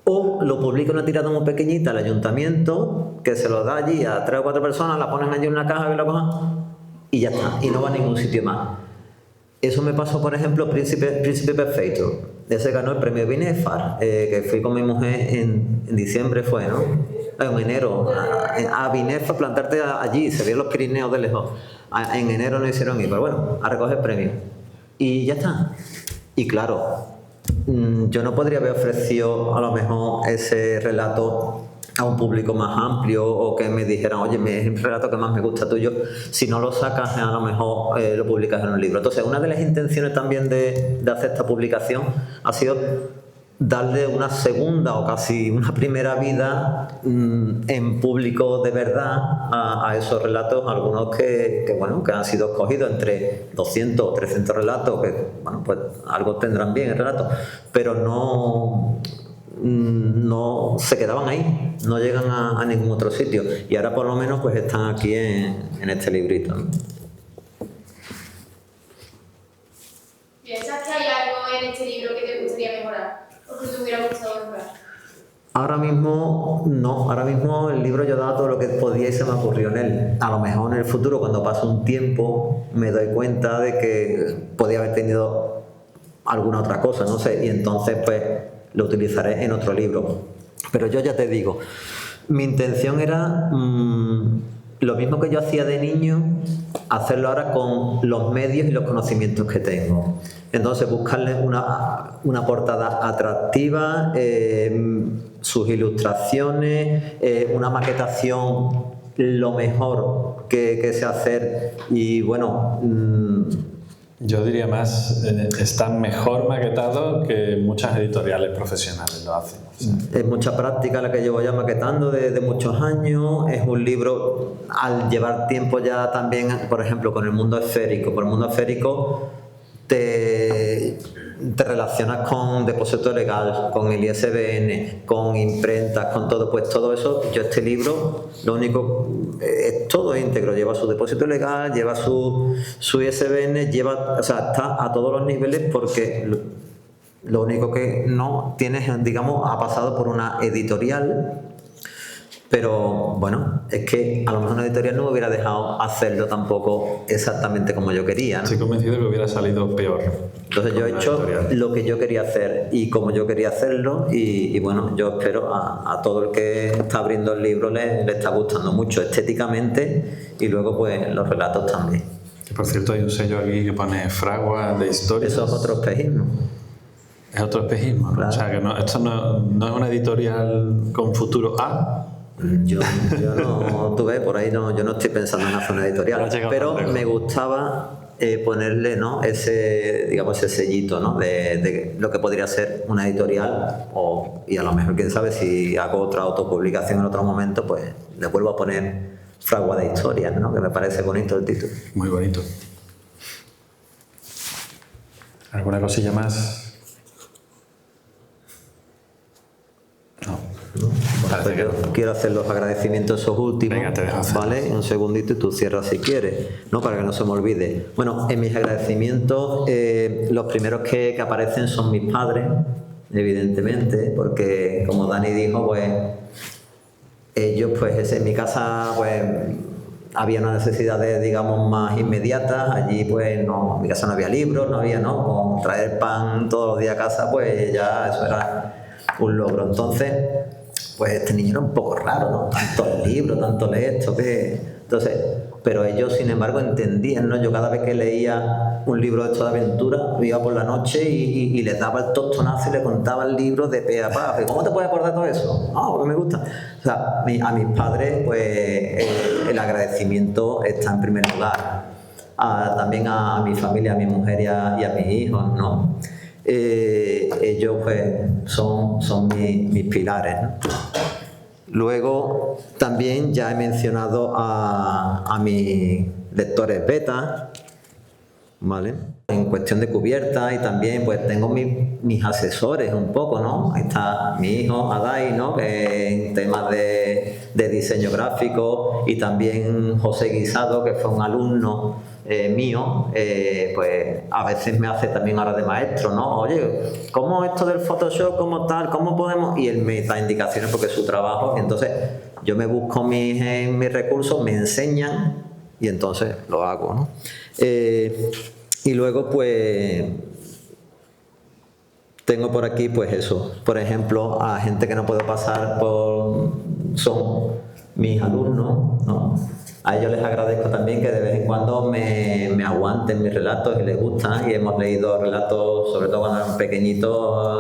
O lo publica una tirada muy pequeñita al ayuntamiento, que se lo da allí a 3 o 4 personas, la ponen allí en una caja y la cojan, y ya está, y no va a ningún sitio más. Eso me pasó, por ejemplo, Príncipe Perfecto. Ese ganó el premio Binefar, que fui con mi mujer en diciembre, fue, ¿no? En enero, a Binefar, plantarte allí, se vieron los Pirineos de lejos. En enero no hicieron ir, pero bueno, a recoger premios. Y ya está. Y claro, yo no podría haber ofrecido a lo mejor ese relato a un público más amplio, o que me dijeran, oye, es el relato que más me gusta tuyo, si no lo sacas a lo mejor lo publicas en un libro. Entonces, una de las intenciones también de hacer esta publicación ha sido darle una segunda o casi una primera vida en público de verdad a esos relatos, algunos que han sido escogidos entre 200 o 300 relatos, que bueno, pues algo tendrán bien el relato, pero no se quedaban ahí, no llegan a ningún otro sitio, y ahora por lo menos pues están aquí en este librito, ¿no? ¿Piensas que hay algo en este libro que te gustaría mejorar o que te hubiera gustado mejorar? Ahora mismo no, ahora mismo el libro yo he dado todo lo que podía y se me ocurrió en él. A lo mejor en el futuro, cuando pase un tiempo, me doy cuenta de que podía haber tenido alguna otra cosa, no sé, y entonces pues lo utilizaré en otro libro. Pero yo ya te digo, mi intención era lo mismo que yo hacía de niño, hacerlo ahora con los medios y los conocimientos que tengo. Entonces, buscarle una portada atractiva, sus ilustraciones, una maquetación lo mejor que sé hacer, y bueno... Yo diría más, está mejor maquetado que muchas editoriales profesionales lo hacen. Sí. Es mucha práctica la que llevo ya maquetando de muchos años. Es un libro, al llevar tiempo ya también, por ejemplo, con el mundo esférico. Por el mundo esférico te relacionas con depósito legal, con el ISBN, con imprentas, con todo. Pues todo eso, yo este libro, lo único, es todo íntegro. Lleva su depósito legal, lleva su ISBN, o sea, está a todos los niveles, porque lo único que no tienes, digamos, ha pasado por una editorial. Pero bueno, es que a lo mejor una editorial no me hubiera dejado hacerlo tampoco exactamente como yo quería, ¿no? Estoy convencido de que hubiera salido peor. Entonces yo he hecho lo que yo quería hacer y como yo quería hacerlo, y bueno, yo espero a todo el que está abriendo el libro le está gustando mucho estéticamente, y luego pues los relatos también. Y por cierto, hay un sello aquí que pone Fragua de historias. Eso es otro espejismo. Es otro espejismo, ¿no? Claro. O sea, que esto no es una editorial con futuro A. Yo no, tú ves, por ahí no, yo no estoy pensando en hacer una editorial, pero me gustaba ponerle, ¿no?, ese sellito, ¿no?, de lo que podría ser una editorial, y a lo mejor, quién sabe, si hago otra autopublicación en otro momento, pues le vuelvo a poner Fragua de historias, ¿no?, que me parece bonito el título. Muy bonito. ¿Alguna cosilla más? No. Pues yo quiero hacer los agradecimientos esos últimos. Venga, te dejo hacerlos. ¿Vale? Un segundito y tú cierras si quieres, ¿no?, para que no se me olvide. Bueno, en mis agradecimientos, los primeros que aparecen son mis padres, evidentemente, porque como Dani dijo, pues ellos, pues en mi casa, pues había una necesidad digamos, más inmediata. Allí, pues no, en mi casa no había libros, no había, ¿no?, con traer pan todos los días a casa, pues ya eso era un logro. Entonces, pues este niño era un poco raro, ¿no? Tantos libros, tanto leer esto, que... Entonces, pero ellos, sin embargo, entendían, ¿no? Yo cada vez que leía un libro de esto de aventura, iba por la noche y les daba el tostonazo y le contaba el libro de pe a pa. ¿Cómo te puedes acordar todo eso? Porque me gusta. O sea, a mis padres, pues el agradecimiento está en primer lugar. También a mi familia, a mi mujer y a mis hijos, ¿no? Ellos pues son mis pilares, ¿no? Luego también ya he mencionado a mis lectores beta, ¿vale? En cuestión de cubierta y también pues tengo mis asesores un poco, ¿no? Ahí está mi hijo Adai, ¿no? Que en temas de diseño gráfico, y también José Guisado, que fue un alumno mío, pues a veces me hace también ahora de maestro, ¿no? Oye, ¿cómo esto del Photoshop, cómo tal, cómo podemos? Y él me da indicaciones porque es su trabajo, y entonces yo me busco mis recursos, me enseñan y entonces lo hago, ¿no? Y luego pues tengo por aquí pues eso, por ejemplo, a gente que no puedo pasar son mis alumnos, ¿no? A ellos les agradezco también que de vez en cuando me aguanten mis relatos y les gustan, y hemos leído relatos, sobre todo cuando eran pequeñitos,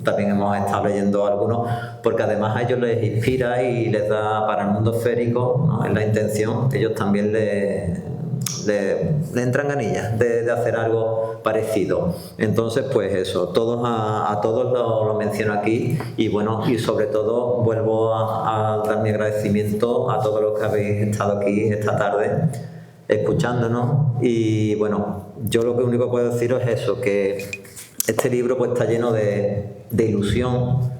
también hemos estado leyendo algunos, porque además a ellos les inspira y les da para el mundo esférico, ¿no? Es la intención, ellos también le entran ganillas de hacer algo parecido. Entonces pues eso, a todos lo menciono aquí, y bueno, y sobre todo vuelvo a dar mi agradecimiento a todos los que habéis estado aquí esta tarde escuchándonos. Y bueno, yo lo único que puedo deciros es eso, que este libro pues está lleno de ilusión,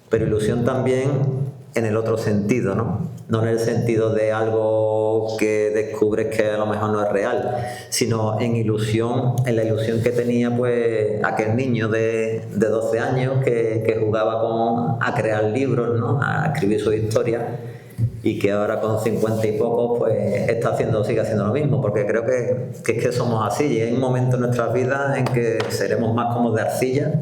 pero ilusión también en el otro sentido, ¿no? No en el sentido de algo que descubres que a lo mejor no es real, sino en la ilusión que tenía pues aquel niño de 12 años que jugaba a crear libros, ¿no? A escribir su historia, y que ahora con 50 y pocos pues sigue haciendo lo mismo, porque creo que es que somos así, y hay un momento en nuestras vidas en que seremos más como de arcilla,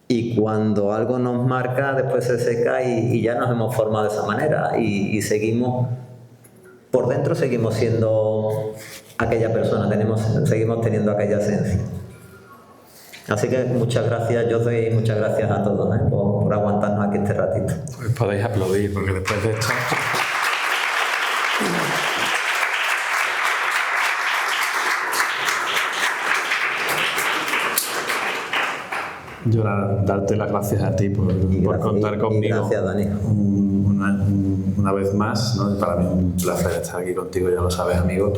y cuando algo nos marca después se seca y ya nos hemos formado de esa manera, y seguimos, por dentro seguimos siendo aquella persona, seguimos teniendo aquella esencia. Así que muchas gracias, yo doy muchas gracias a todos por aguantarnos aquí este ratito. Pues podéis aplaudir, porque después de esto... Yo darte las gracias a ti por contar conmigo. Gracias, Dani. Una vez más, ¿no? Para mí es un placer estar aquí contigo, ya lo sabes, amigo.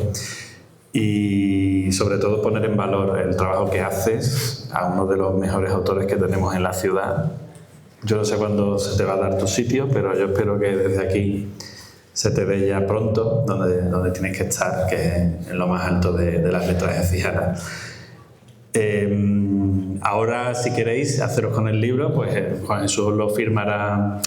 Y sobre todo poner en valor el trabajo que haces a uno de los mejores autores que tenemos en la ciudad. Yo no sé cuándo se te va a dar tu sitio, pero yo espero que desde aquí se te ve ya pronto donde tienes que estar, que es en lo más alto de las letras encijanas. Ahora, si queréis haceros con el libro, pues Juan Jesús lo firmará.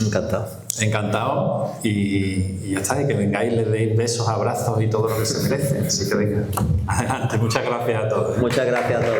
Encantado. Y ya está, y que vengáis, le deis besos, abrazos y todo lo que se merece. Así que venga, adelante. Muchas gracias a todos. Muchas gracias a todos.